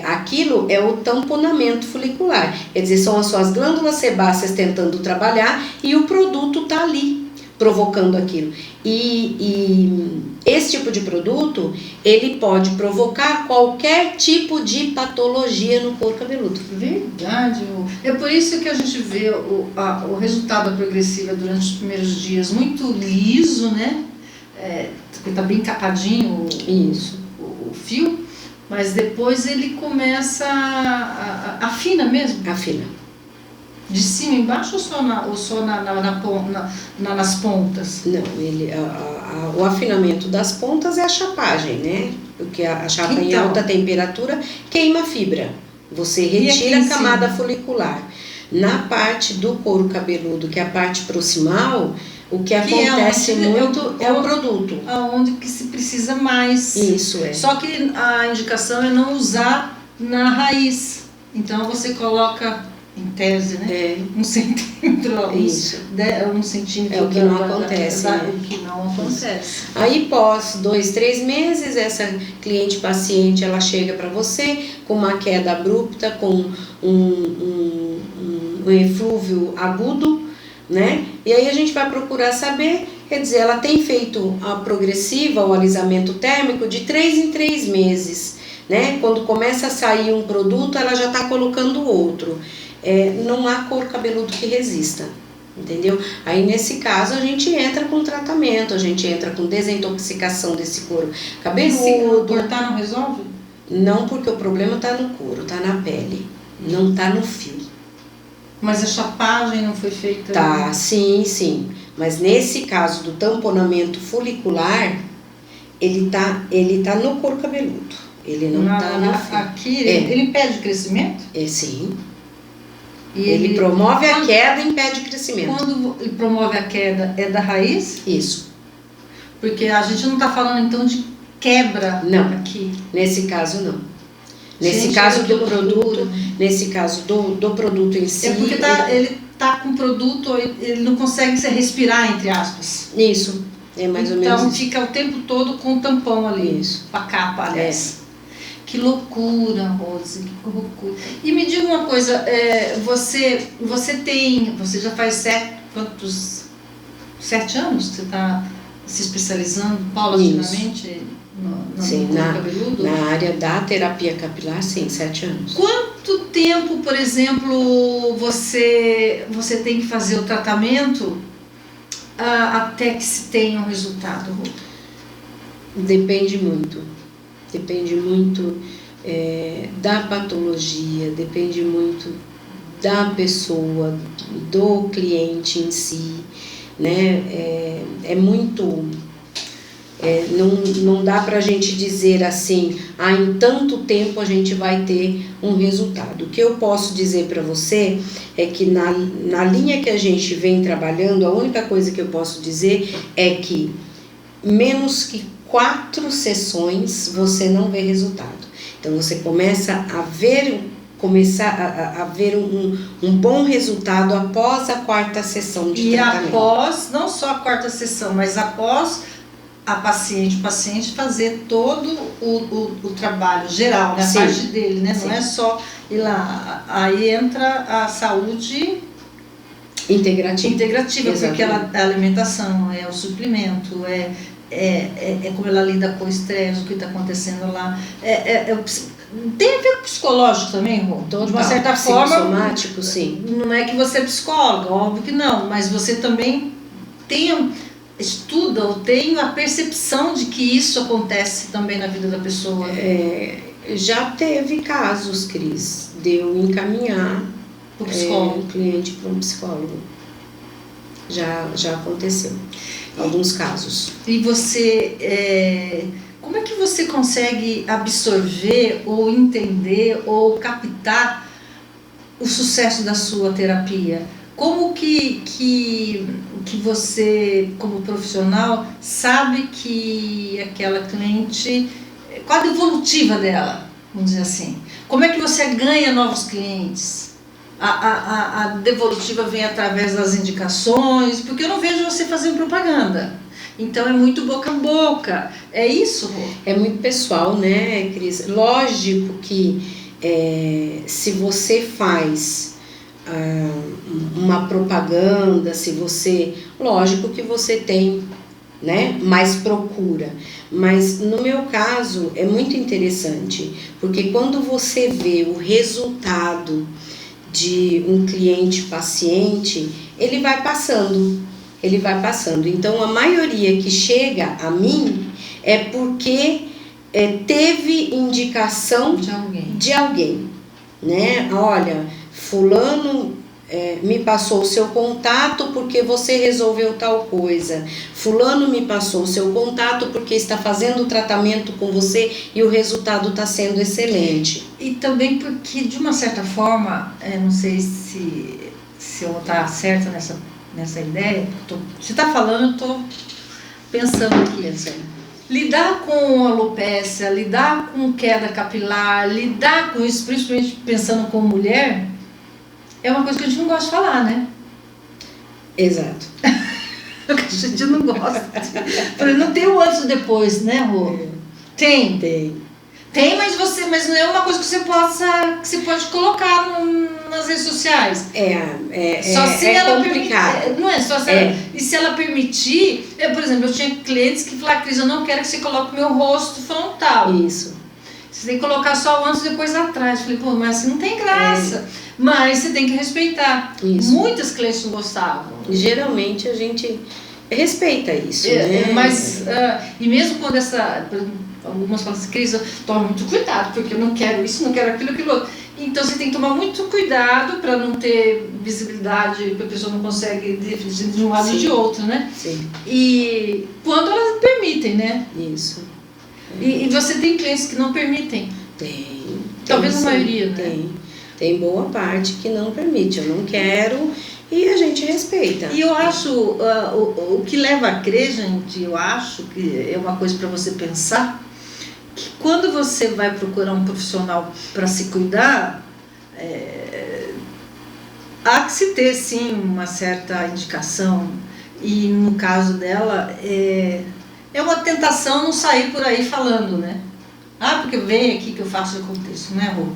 Aquilo é o tamponamento folicular, quer dizer, são as suas glândulas sebáceas tentando trabalhar e o produto está ali, provocando aquilo. E esse tipo de produto, ele pode provocar qualquer tipo de patologia no couro cabeludo. Verdade. É por isso que a gente vê o resultado da progressiva durante os primeiros dias muito liso, né? Porque está bem capadinho o fio. Mas depois ele começa afina mesmo? Afina. De cima embaixo ou só nas pontas? Não, o afinamento das pontas é a chapagem, né? Porque a chapa em alta temperatura queima a fibra. Você retira a camada folicular. Na parte do couro cabeludo, que é a parte proximal, o que acontece muito é o produto. Aonde que se precisa mais. Isso é. Só que a indicação é não usar na raiz. Então você coloca, em tese, né? 1 centímetro. Isso. 1 centímetro. É o que não acontece. O que não acontece. Aí, pós 2, 3 meses, essa cliente paciente, ela chega para você com uma queda abrupta, com um eflúvio agudo, né? E aí a gente vai procurar saber, quer dizer, ela tem feito a progressiva, o alisamento térmico de 3 em 3 meses, né? Quando começa a sair um produto, ela já está colocando outro. Não há couro cabeludo que resista, entendeu? Aí nesse caso a gente entra com tratamento, a gente entra com desintoxicação desse couro cabeludo. Se cortar não resolve? Não, porque o problema está no couro, está na pele, não está no fio. Mas a chapagem não foi feita? Tá, sim. Mas nesse caso do tamponamento folicular, ele tá no couro cabeludo. Ele não tá no fio. Aqui, ele impede o crescimento? Sim. E ele promove a queda e impede o crescimento. Quando ele promove a queda, é da raiz? Isso. Porque a gente não está falando então de quebra aqui. Nesse caso não. Nesse caso do produto em si. É porque ele tá com produto, ele não consegue se respirar, entre aspas. Isso, é mais ou menos. Então fica o tempo todo com o tampão ali. Isso. Com a capa, aliás. Que loucura, Rose, que loucura. E me diga uma coisa, você já faz 7 anos que você está se especializando paulatinamente? Sim, na área da terapia capilar, sim, 7 anos. Quanto tempo, por exemplo, você tem que fazer o tratamento até que se tenha um resultado? Depende muito da patologia, depende muito da pessoa, do cliente em si, né? Não dá pra gente dizer assim, em tanto tempo a gente vai ter um resultado. O que eu posso dizer para você é que na linha que a gente vem trabalhando, a única coisa que eu posso dizer é que menos que 4 sessões você não vê resultado. Então você começa a ver um bom resultado após a 4ª sessão de tratamento. E após, não só a 4ª sessão, mas após o paciente fazer todo o trabalho geral, né? A parte dele, né? Não é só ir lá. Aí entra a saúde integrativa, porque a alimentação, é o suplemento, como ela lida com o estresse, o que está acontecendo lá. Tem a ver com psicológico também, Rô? De uma certa forma. Somático, sim. Não é que você é psicóloga, óbvio que não, mas você também estuda ou tem a percepção de que isso acontece também na vida da pessoa. Já teve casos, Cris, de eu encaminhar um cliente para um psicólogo. Já aconteceu, alguns casos. E você, como é que você consegue absorver ou entender ou captar o sucesso da sua terapia? Como que você, como profissional, sabe que aquela cliente, qual a devolutiva dela, vamos dizer assim? Como é que você ganha novos clientes? A devolutiva vem através das indicações, porque eu não vejo você fazendo propaganda. Então é muito boca a boca. É isso, Rô? É muito pessoal, né, Cris? Lógico que se você faz uma propaganda, se você... Lógico que você tem, né, mais procura. Mas no meu caso é muito interessante, porque quando você vê o resultado de um cliente paciente, ele vai passando. Então a maioria que chega a mim é porque teve indicação de alguém, né? Olha, fulano me passou o seu contato porque você resolveu tal coisa. Fulano me passou o seu contato porque está fazendo o tratamento com você e o resultado está sendo excelente. E também porque, de uma certa forma, não sei se eu estou certa nessa ideia, você está falando, eu estou pensando aqui. Lidar com alopécia, lidar com queda capilar, lidar com isso, principalmente pensando como mulher, é uma coisa que a gente não gosta de falar, né? Exato. A gente não gosta. Não tem o antes e depois, né, Rô? Tem, mas não é uma coisa que você pode colocar nas redes sociais. Só se ela complicado. Não é só se ela, e se ela permitir, por exemplo, eu tinha clientes que falaram, Cris, eu não quero que você coloque meu rosto frontal. Isso. Você tem que colocar só o antes e depois atrás. Eu falei, pô, mas assim não tem graça. Mas você tem que respeitar. Isso. Muitas clientes não gostavam. Geralmente a gente respeita isso, né? Mas, e mesmo quando algumas falam assim, Cris, toma muito cuidado, porque eu não quero isso, não quero aquilo outro. Então você tem que tomar muito cuidado para não ter visibilidade, porque a pessoa não consegue definir de um lado ou de outro, né? Sim. E quando elas permitem, né? Isso. E você tem clientes que não permitem? Tem. Talvez a maioria, né? Tem boa parte que não permite, eu não quero, e a gente respeita. E eu acho, o que leva a crer, gente, eu acho que é uma coisa para você pensar, que quando você vai procurar um profissional para se cuidar, há que se ter sim uma certa indicação, e no caso dela é uma tentação não sair por aí falando, né? Porque vem aqui que eu faço o contexto, né, Rô?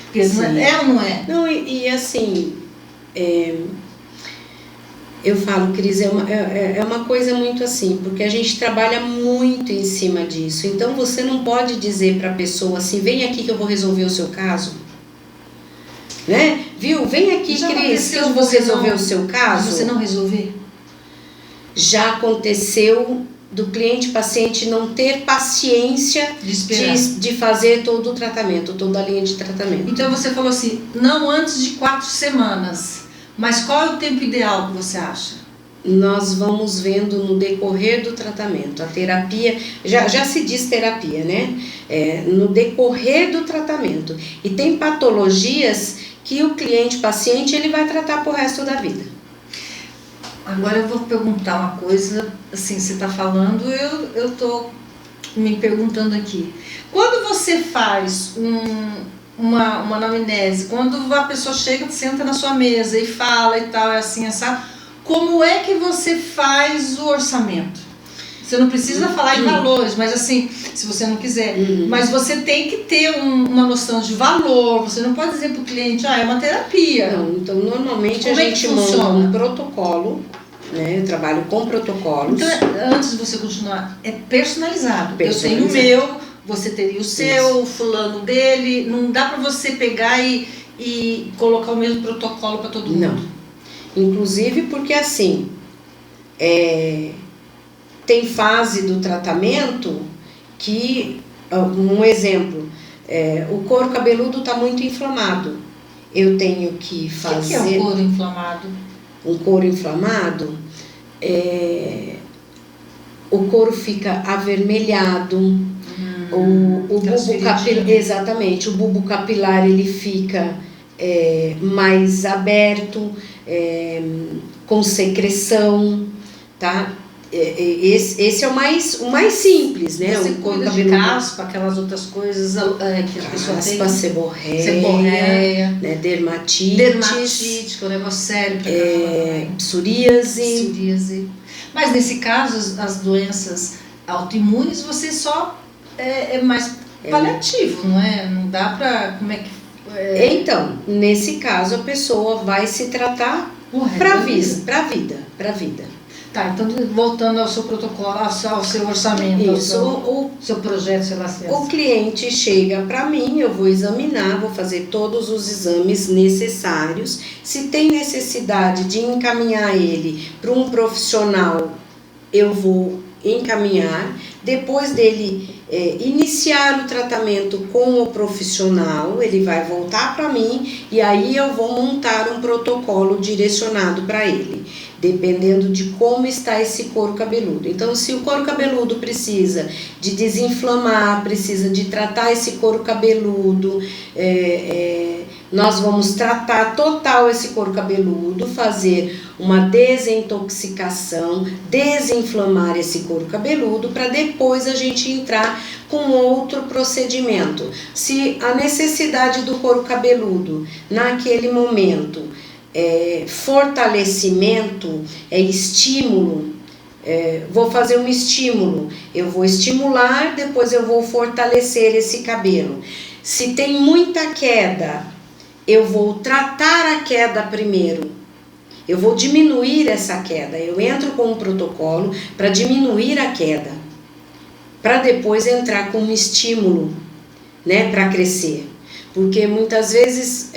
Porque não é ou não é? Não, e assim, eu falo, Cris, é uma coisa muito assim, porque a gente trabalha muito em cima disso. Então você não pode dizer para a pessoa assim, vem aqui que eu vou resolver o seu caso. Né? Viu? Vem aqui, Cris, que eu vou resolver o seu caso. Você não resolver? Já aconteceu do cliente-paciente não ter paciência de fazer todo o tratamento, toda a linha de tratamento. Então você falou assim, não antes de 4 semanas, mas qual é o tempo ideal que você acha? Nós vamos vendo no decorrer do tratamento, a terapia, já se diz terapia, né? No decorrer do tratamento. E tem patologias que o cliente-paciente ele vai tratar pro resto da vida. Agora eu vou perguntar uma coisa, assim, você está falando, eu estou me perguntando aqui. Quando você faz uma anamnese, quando a pessoa chega, senta na sua mesa e fala e tal, é assim, sabe? Como é que você faz o orçamento? Você não precisa falar em valores, mas assim, se você não quiser. Mas você tem que ter uma noção de valor. Você não pode dizer para o cliente, é uma terapia. Não, então normalmente a gente manda um protocolo, né? Eu trabalho com protocolos. Então, antes de você continuar, é personalizado. Eu tenho o meu, você teria o seu, o fulano dele. Não dá para você pegar e colocar o mesmo protocolo para todo mundo. Não. Inclusive porque assim, tem fase do tratamento que, um exemplo, o couro cabeludo está muito inflamado. Eu tenho que fazer... O que é um couro inflamado? Um couro inflamado, o couro fica avermelhado, o bulbo capilar, exatamente, o bulbo capilar ele fica mais aberto, com secreção, tá? Esse é o mais simples, né? Você o cuida de caspa, aquelas outras coisas que a pessoa tem. Caspa, seborreia, né? Dermatite, que é um negócio sério pra caramba. Psoríase. Mas nesse caso, as doenças autoimunes, você só é mais paliativo, não é? Não dá pra... Como é que... Então, nesse caso, a pessoa vai se tratar pra vida. Tá, então voltando ao seu protocolo, ao seu orçamento, Isso, ao seu projeto, sei lá. O cliente chega para mim, eu vou examinar, vou fazer todos os exames necessários. Se tem necessidade de encaminhar ele para um profissional, eu vou encaminhar. Depois dele iniciar o tratamento com o profissional, ele vai voltar para mim e aí eu vou montar um protocolo direcionado para ele, dependendo de como está esse couro cabeludo. Então, se o couro cabeludo precisa de desinflamar, precisa de tratar esse couro cabeludo, nós vamos tratar total esse couro cabeludo, fazer uma desintoxicação, desinflamar esse couro cabeludo, para depois a gente entrar com outro procedimento. Se a necessidade do couro cabeludo naquele momento fortalecimento, estímulo, vou fazer um estímulo, eu vou estimular, depois eu vou fortalecer esse cabelo. Se tem muita queda, eu vou tratar a queda primeiro, eu vou diminuir essa queda, eu entro com um protocolo para diminuir a queda, para depois entrar com um estímulo, né, para crescer, porque muitas vezes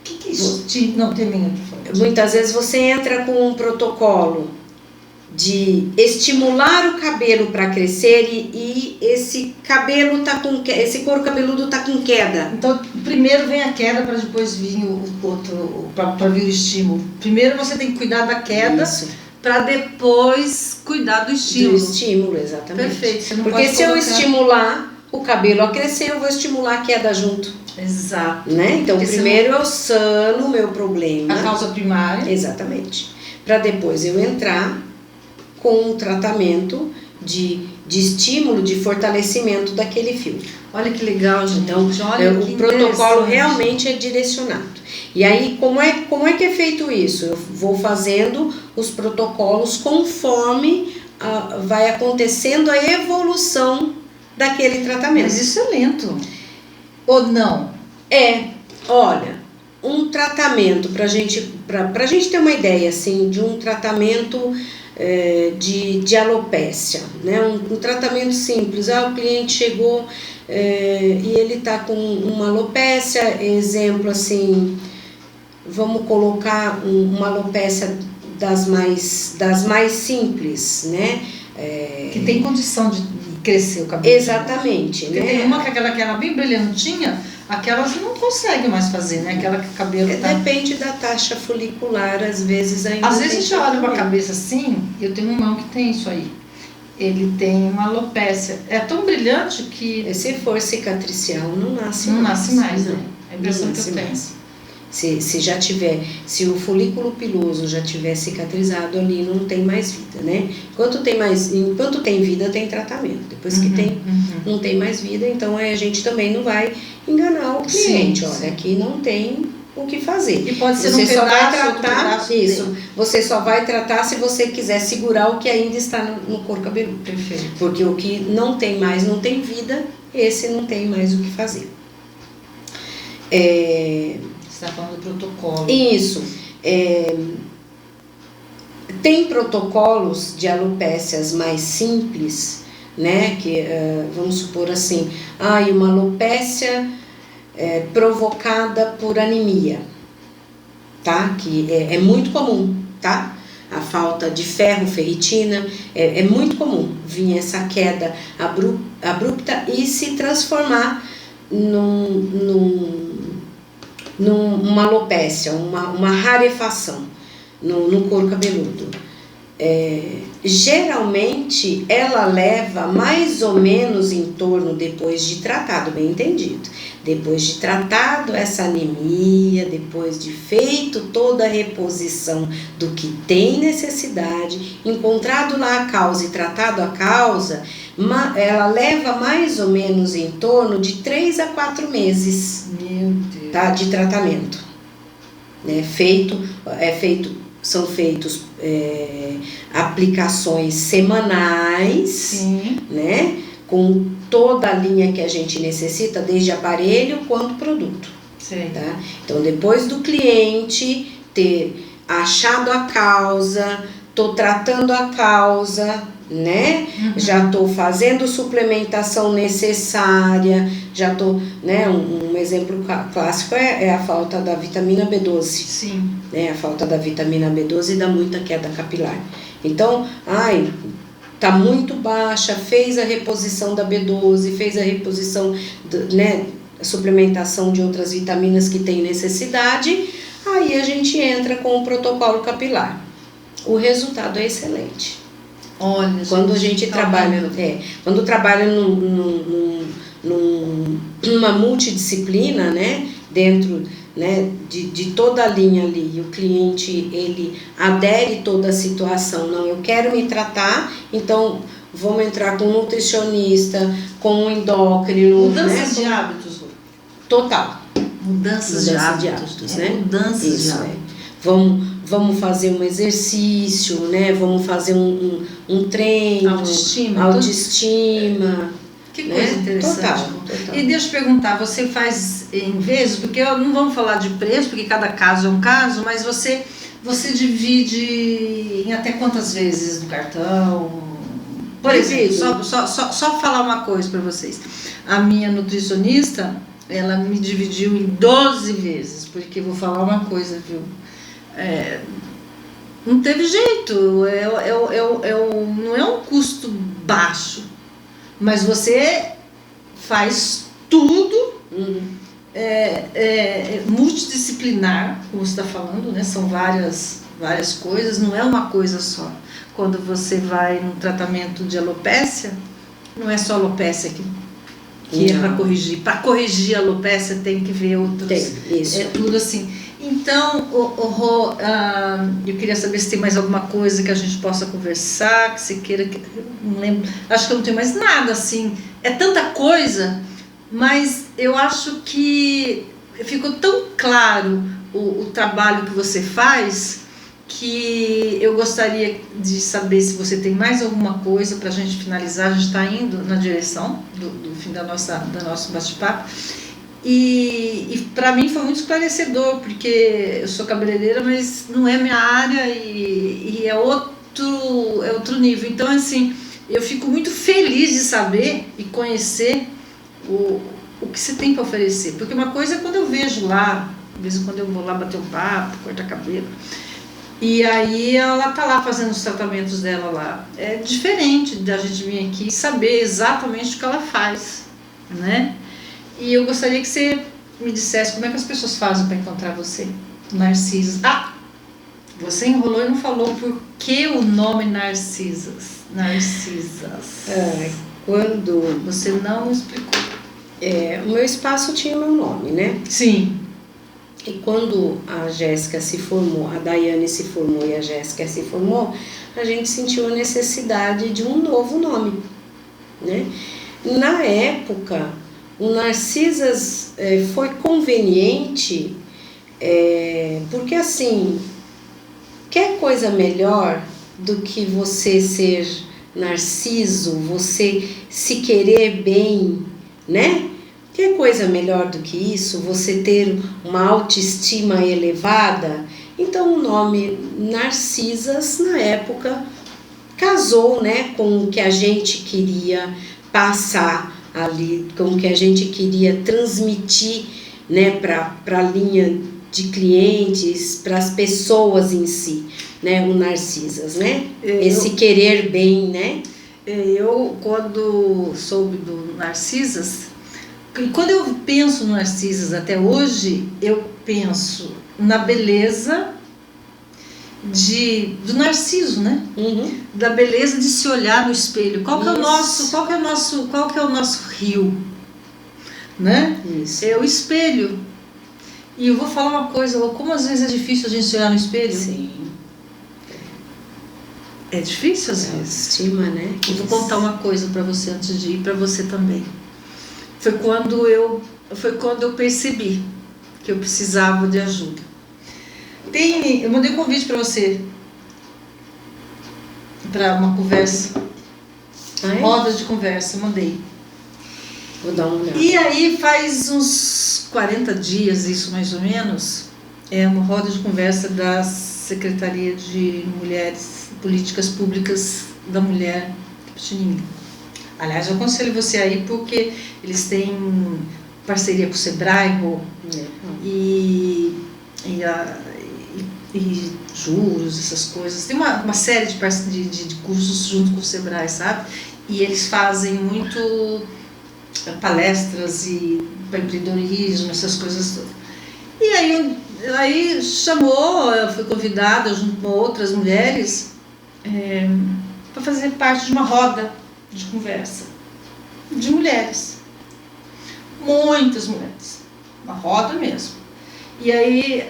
que é isso? Não, termina, por favor. Muitas vezes você entra com um protocolo de estimular o cabelo para crescer e esse cabelo esse couro cabeludo tá com queda. Então, primeiro vem a queda para depois vir o outro, para vir o estímulo. Primeiro você tem que cuidar da queda para depois cuidar do estímulo. Do estímulo, exatamente. Perfeito. Você não Porque pode se eu estimular o cabelo a crescer, eu vou estimular a queda junto. Exato. Né? Então, primeiro eu sano o meu problema. A causa primária. Exatamente. Para depois eu entrar com um tratamento de estímulo, de fortalecimento daquele fio. Olha que legal, gente. Então, o protocolo realmente é direcionado. E aí, como é que é feito isso? Eu vou fazendo os protocolos conforme vai acontecendo a evolução daquele tratamento. Mas isso é lento. Ou não? Olha, um tratamento, pra gente ter uma ideia, assim, de um tratamento de alopécia, né? Um tratamento simples. O cliente chegou e ele tá com uma alopécia, exemplo, assim, vamos colocar uma alopécia das mais simples, né? Que tem condição de crescer o cabelo. Exatamente, porque né? Tem uma que era bem brilhantinha, aquela você não consegue mais fazer, né? Aquela que o cabelo tá... Depende da taxa folicular, às vezes ainda. Às vezes a gente olha pra cabeça assim, eu tenho um irmão que tem isso aí. Ele tem uma alopécia. É tão brilhante que... Se for cicatricial, não nasce mais. Não nasce mais, né? É a impressão que eu tenho. Se o folículo piloso já tiver cicatrizado ali, não tem mais vida, né? Enquanto tem vida, tem tratamento. Depois que não tem mais vida, então a gente também não vai enganar o cliente. Olha, aqui não tem o que fazer. E pode ser você um só pedaço, vai tratar isso. Você só vai tratar se você quiser segurar o que ainda está no couro cabeludo. Perfeito. Porque o que não tem mais, não tem vida, esse não tem mais o que fazer. Você está falando do protocolo. Isso. Tem protocolos de alopécias mais simples, né? Que vamos supor assim, uma alopécia provocada por anemia, tá? Que é muito comum, tá? A falta de ferro, ferritina, é muito comum vir essa queda abrupta e se transformar numa alopécia, uma rarefação no couro cabeludo. geralmente ela leva mais ou menos em torno, depois de tratado, bem entendido, depois de tratado essa anemia, depois de feito toda a reposição do que tem necessidade, encontrado lá a causa e tratado a causa, ela leva mais ou menos em torno de 3 a 4 meses, Meu Deus, tá, de tratamento, né? São feitos aplicações semanais, sim, né? Com toda a linha que a gente necessita, desde aparelho quanto produto. sei. Tá? Então, depois do cliente ter achado a causa, tô tratando a causa, né? Já tô fazendo suplementação necessária, já tô, né? Um exemplo clássico é a falta da vitamina B12. Sim. Né? A falta da vitamina B12 dá muita queda capilar. Então, tá muito baixa, fez a reposição da B12, fez a reposição, né, a suplementação de outras vitaminas que tem necessidade, aí a gente entra com o protocolo capilar. O resultado é excelente. Olha, Quando a gente trabalha, quando trabalha numa multidisciplina, né, dentro, né, de toda a linha ali, e o cliente ele adere toda a situação, não, eu quero me tratar, então vamos entrar com um nutricionista, com um endócrino, mudanças, né, de hábitos. total. Mudanças de hábitos, né? Mudanças isso, de hábitos. Vamos fazer um exercício, né? Vamos fazer um treino, autoestima. Que coisa, né? Interessante. Total. E deixa eu perguntar, você faz em vezes, porque não vamos falar de preço, porque cada caso é um caso, mas você divide em até quantas vezes no cartão? Por exemplo, só falar uma coisa para vocês. A minha nutricionista, ela me dividiu em 12 vezes, porque vou falar uma coisa, viu? Não teve jeito, não é um custo baixo, mas você faz tudo, multidisciplinar, como você está falando, né? São várias coisas, não é uma coisa só. Quando você vai num tratamento de alopécia, não é só alopécia que é para corrigir. Para corrigir a alopécia tem que ver outros. Isso. É tudo assim. Então, eu queria saber se tem mais alguma coisa que a gente possa conversar, que você queira. Não lembro. Acho que eu não tenho mais nada assim. É tanta coisa, mas eu acho que ficou tão claro o trabalho que você faz, que eu gostaria de saber se você tem mais alguma coisa para a gente finalizar. A gente está indo na direção do fim do nosso bate-papo. E para mim foi muito esclarecedor, porque eu sou cabeleireira, mas não é minha área e é outro nível. Então, assim, eu fico muito feliz de saber e conhecer o que você tem para oferecer. Porque uma coisa é quando eu vejo lá, de vez em quando eu vou lá bater um papo, cortar cabelo, e aí ela tá lá fazendo os tratamentos dela lá. É diferente da gente vir aqui e saber exatamente o que ela faz, né? E eu gostaria que você me dissesse como é que as pessoas fazem para encontrar você, Narcisas. Você enrolou e não falou por que o nome Narcisas. Quando você não explicou. O meu espaço tinha meu nome, né? Sim. E quando a Jéssica se formou, a Daiane se formou e a Jéssica se formou, a gente sentiu a necessidade de um novo nome, né? Na época, o Narcisas foi conveniente, porque assim, quer coisa melhor do que você ser narciso, você se querer bem, né? Que coisa melhor do que isso, você ter uma autoestima elevada? Então o nome Narcisas, na época, casou, né, com o que a gente queria passar ali, com o que a gente queria transmitir, né, para a linha de clientes, para as pessoas em si, né, o Narcisas, né? Esse querer bem, né? Eu, quando soube do Narcisas, e quando eu penso no Narcisas até hoje, eu penso na beleza do narciso, né? Da beleza de se olhar no espelho. Qual que é o nosso rio, né? Isso. É o espelho. E eu vou falar uma coisa, como às vezes é difícil a gente se olhar no espelho? Sim. É difícil às vezes. Estima, né? Eu vou contar uma coisa para você antes de ir, para você também. Foi quando eu percebi que eu precisava de ajuda. Eu mandei um convite para você, para uma conversa, rodas de conversa, mandei. Vou dar uma olhada. E aí faz uns 40 dias, isso mais ou menos, é uma roda de conversa da Secretaria de Mulheres, Políticas Públicas da Mulher de Pitinininga. Aliás, eu aconselho você aí porque eles têm parceria com o Sebrae e juros, essas coisas. Tem uma série de cursos junto com o Sebrae, sabe? E eles fazem muito palestras para empreendedorismo, essas coisas todas. E aí chamou, eu fui convidada junto com outras mulheres para fazer parte de uma roda de conversa de mulheres. Muitas mulheres. Uma roda mesmo. E aí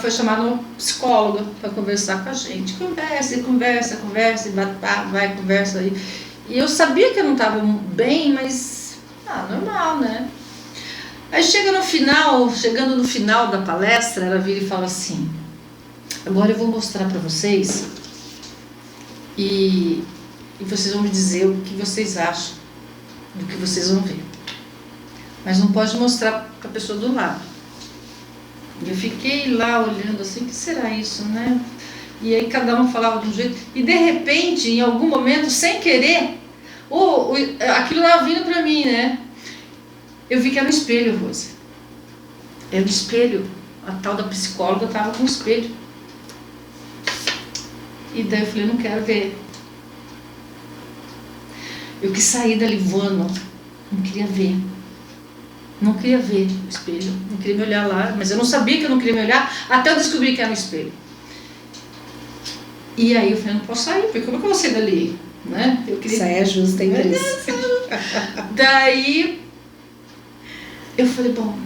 foi chamada uma psicóloga para conversar com a gente. Conversa, vai, conversa aí. E eu sabia que eu não estava bem, mas normal, né? Aí chegando no final da palestra, ela vira e fala assim: agora eu vou mostrar para vocês e vocês vão me dizer o que vocês acham do que vocês vão ver. Mas não pode mostrar para a pessoa do lado. Eu fiquei lá olhando assim, o que será isso, né? E aí cada um falava de um jeito. E de repente, em algum momento, sem querer, aquilo estava vindo para mim, né? Eu vi que era um espelho, Rose. Era um espelho. A tal da psicóloga estava com um espelho. E daí eu falei, não quero ver. Eu quis sair dali voando. Não queria ver. Não queria ver o espelho. Não queria me olhar lá. Mas eu não sabia que eu não queria me olhar até eu descobrir que era um espelho. E aí eu falei, não posso sair, porque como é que eu vou sair dali? Né? Eu queria... Saia justa em preço. Daí eu falei, bom,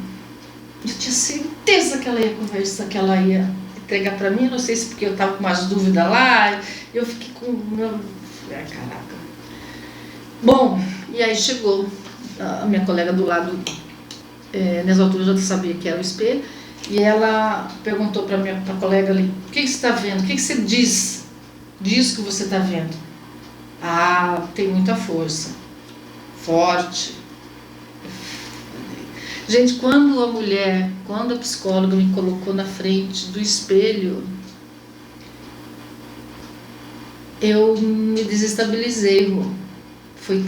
eu tinha certeza que ela ia conversar, que ela ia entregar pra mim, não sei se porque eu tava com umas dúvidas lá, eu fiquei com... caraca. Bom, e aí chegou a minha colega do lado, nessa altura eu já sabia que era o espelho, e ela perguntou pra minha colega ali, o que você está vendo? O que você diz disso que você está vendo? Tem muita força, forte. Gente, quando a psicóloga me colocou na frente do espelho, eu me desestabilizei, Rô. Foi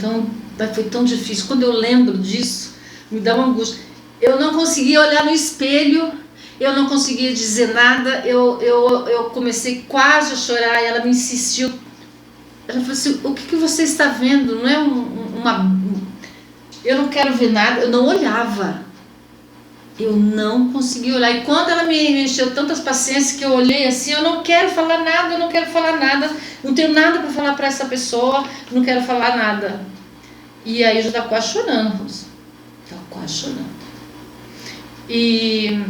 tão difícil. Quando eu lembro disso, me dá uma angústia. Eu não conseguia olhar no espelho, eu não conseguia dizer nada, eu comecei quase a chorar e ela me insistiu. Ela falou assim, o que você está vendo? Não é eu não quero ver nada, eu não olhava. Eu não conseguia olhar. E quando ela me encheu tantas paciências que eu olhei assim, eu não quero falar nada, não tenho nada para falar para essa pessoa, não quero falar nada. E aí eu já estava quase chorando, Rosa. Estava quase chorando. E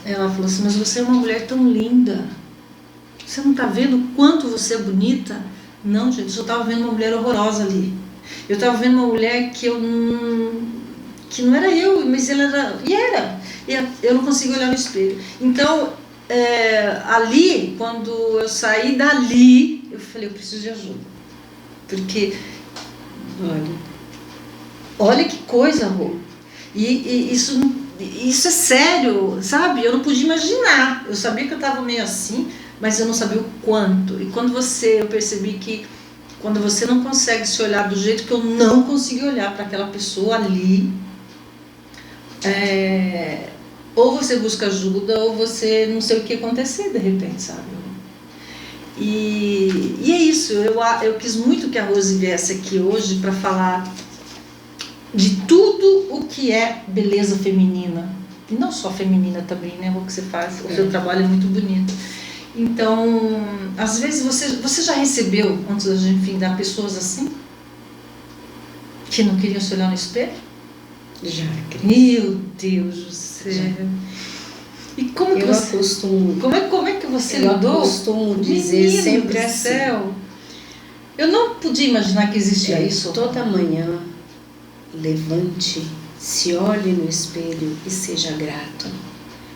ela falou assim, mas você é uma mulher tão linda. Você não está vendo o quanto você é bonita? Não, gente, eu só estava vendo uma mulher horrorosa ali. Eu estava vendo uma mulher que não era eu, mas ela era. E eu não conseguia olhar no espelho. Então, ali, quando eu saí dali, eu falei, eu preciso de ajuda. Porque, olha que coisa, Rô. E isso é sério, sabe? Eu não podia imaginar. Eu sabia que eu estava meio assim, mas eu não sabia o quanto. E quando eu percebi que quando você não consegue se olhar do jeito que eu não consegui olhar para aquela pessoa ali, ou você busca ajuda ou você não sei o que acontecer de repente, sabe? E é isso, eu quis muito que a Rose viesse aqui hoje para falar de tudo o que é beleza feminina, e não só feminina também, né? O que você faz, o seu trabalho é muito bonito. Então, às vezes você já recebeu, antes da gente findar, pessoas assim? Que não queriam se olhar no espelho? Já, Cris. Meu Deus do céu. Já. E como que Eu você... acostumo... Como é que você Eu lidou? costumo dizer Menino sempre do assim. céu. Eu não podia imaginar que existia isso. Toda manhã, levante, se olhe no espelho e seja grato.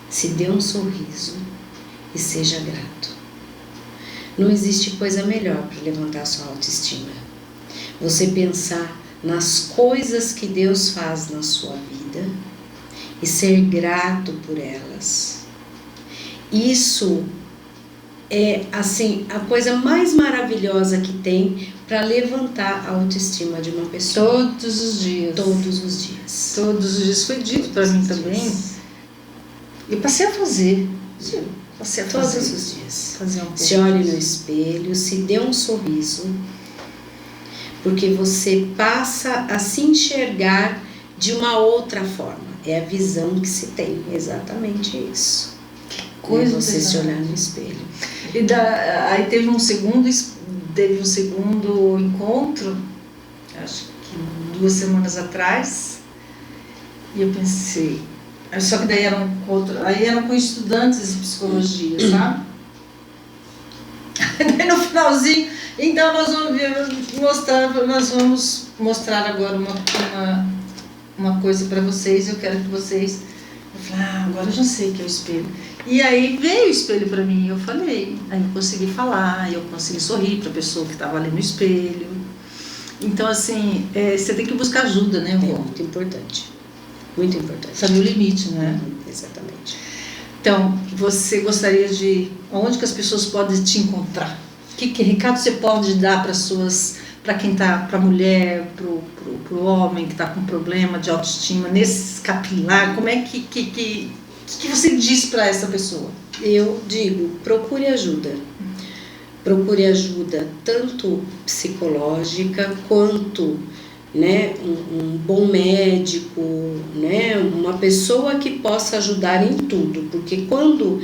Se dê um sorriso e seja grato. Não existe coisa melhor para levantar sua autoestima. Você pensar nas coisas que Deus faz na sua vida e ser grato por elas. Isso é assim a coisa mais maravilhosa que tem para levantar a autoestima de uma pessoa. Todos os dias. Todos os dias. Todos os dias. Foi dito para mim também. Eu passei a fazer. Sim. Passei a Todos fazer. os dias. Fazer um pouco. Se olhe no espelho, se dê um sorriso, porque você passa a se enxergar de uma outra forma. É a visão que se tem, exatamente isso. Coisa você se pesada. olhar no espelho. E aí teve um segundo encontro, acho que 2 semanas atrás, e eu pensei, só que daí eram com estudantes de psicologia, sabe? Daí no finalzinho, então nós vamos mostrar agora uma coisa para vocês, eu quero que vocês... Eu falei, agora eu já sei que é o espelho. E aí veio o espelho para mim e eu falei. Aí eu consegui falar, eu consegui sorrir para a pessoa que estava ali no espelho. Então, assim, você tem que buscar ajuda, né, Rô? É muito importante. Muito importante. Saber o limite, né? Exatamente. Então, você gostaria de... Onde que as pessoas podem te encontrar? Que recado você pode dar para quem tá, para a mulher, pro homem que está com problema de autoestima, nesse capilar? Como é que você diz para essa pessoa? Eu digo, procure ajuda. Procure ajuda tanto psicológica quanto, né, um bom médico, né, uma pessoa que possa ajudar em tudo, porque quando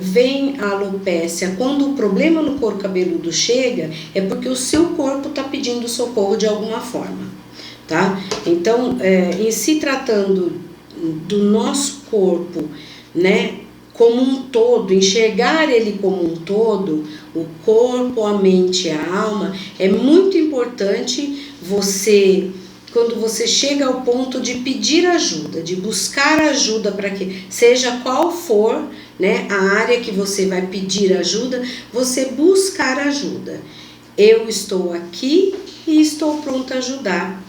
vem a alopécia, quando o problema no couro cabeludo chega, é porque o seu corpo está pedindo socorro de alguma forma, tá? Então, em se tratando do nosso corpo, né, como um todo, enxergar ele como um todo, o corpo, a mente e a alma, é muito importante você, quando você chega ao ponto de pedir ajuda, de buscar ajuda para que, seja qual for, né, a área que você vai pedir ajuda, você buscar ajuda. Eu estou aqui e estou pronta a ajudar.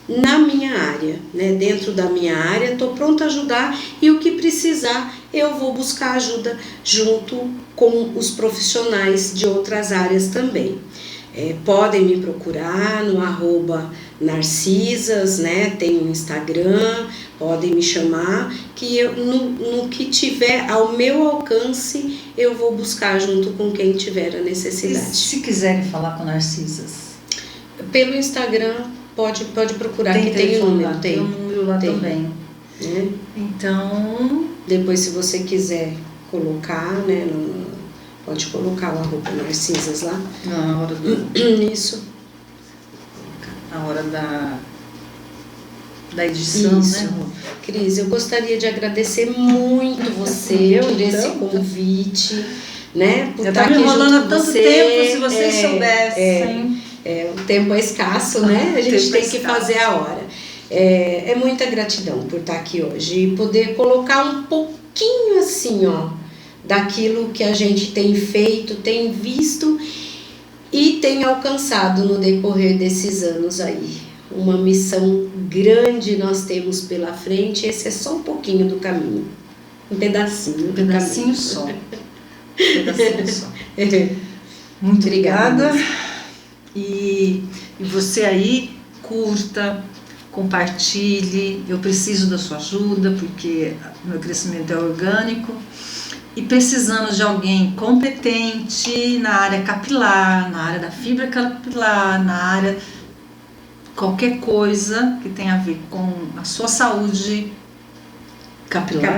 Na minha área, né? Dentro da minha área, estou pronta a ajudar e o que precisar eu vou buscar ajuda junto com os profissionais de outras áreas também. Podem me procurar no @narcisas, né? Tem um Instagram, podem me chamar, que eu, no que tiver ao meu alcance, eu vou buscar junto com quem tiver a necessidade. E se quiserem falar com Narcisas? Pelo Instagram, pode procurar, Tem que tem um número. Tem um número lá também. Né? Então... Depois, se você quiser colocar, né, pode colocar o @narcisas lá. Na hora Isso. Na hora da edição, Isso. né? Cris, eu gostaria de agradecer muito você por esse então? convite, né? Por Já estar tá me aqui enrolando junto há com tanto você. tempo, se vocês soubessem. O tempo é escasso, né? A gente tem que fazer a hora. É muita gratidão por estar aqui hoje e poder colocar um pouquinho assim, ó, daquilo que a gente tem feito, tem visto e tem alcançado no decorrer desses anos aí. Uma missão grande nós temos pela frente, esse é só um pouquinho do caminho. Um pedacinho. Um pedacinho só. Um pedacinho só. Muito obrigada. E você aí, curta, compartilhe. Eu preciso da sua ajuda, porque o meu crescimento é orgânico. E precisando de alguém competente na área capilar, na área da fibra capilar, na área... qualquer coisa que tenha a ver com a sua saúde capilar.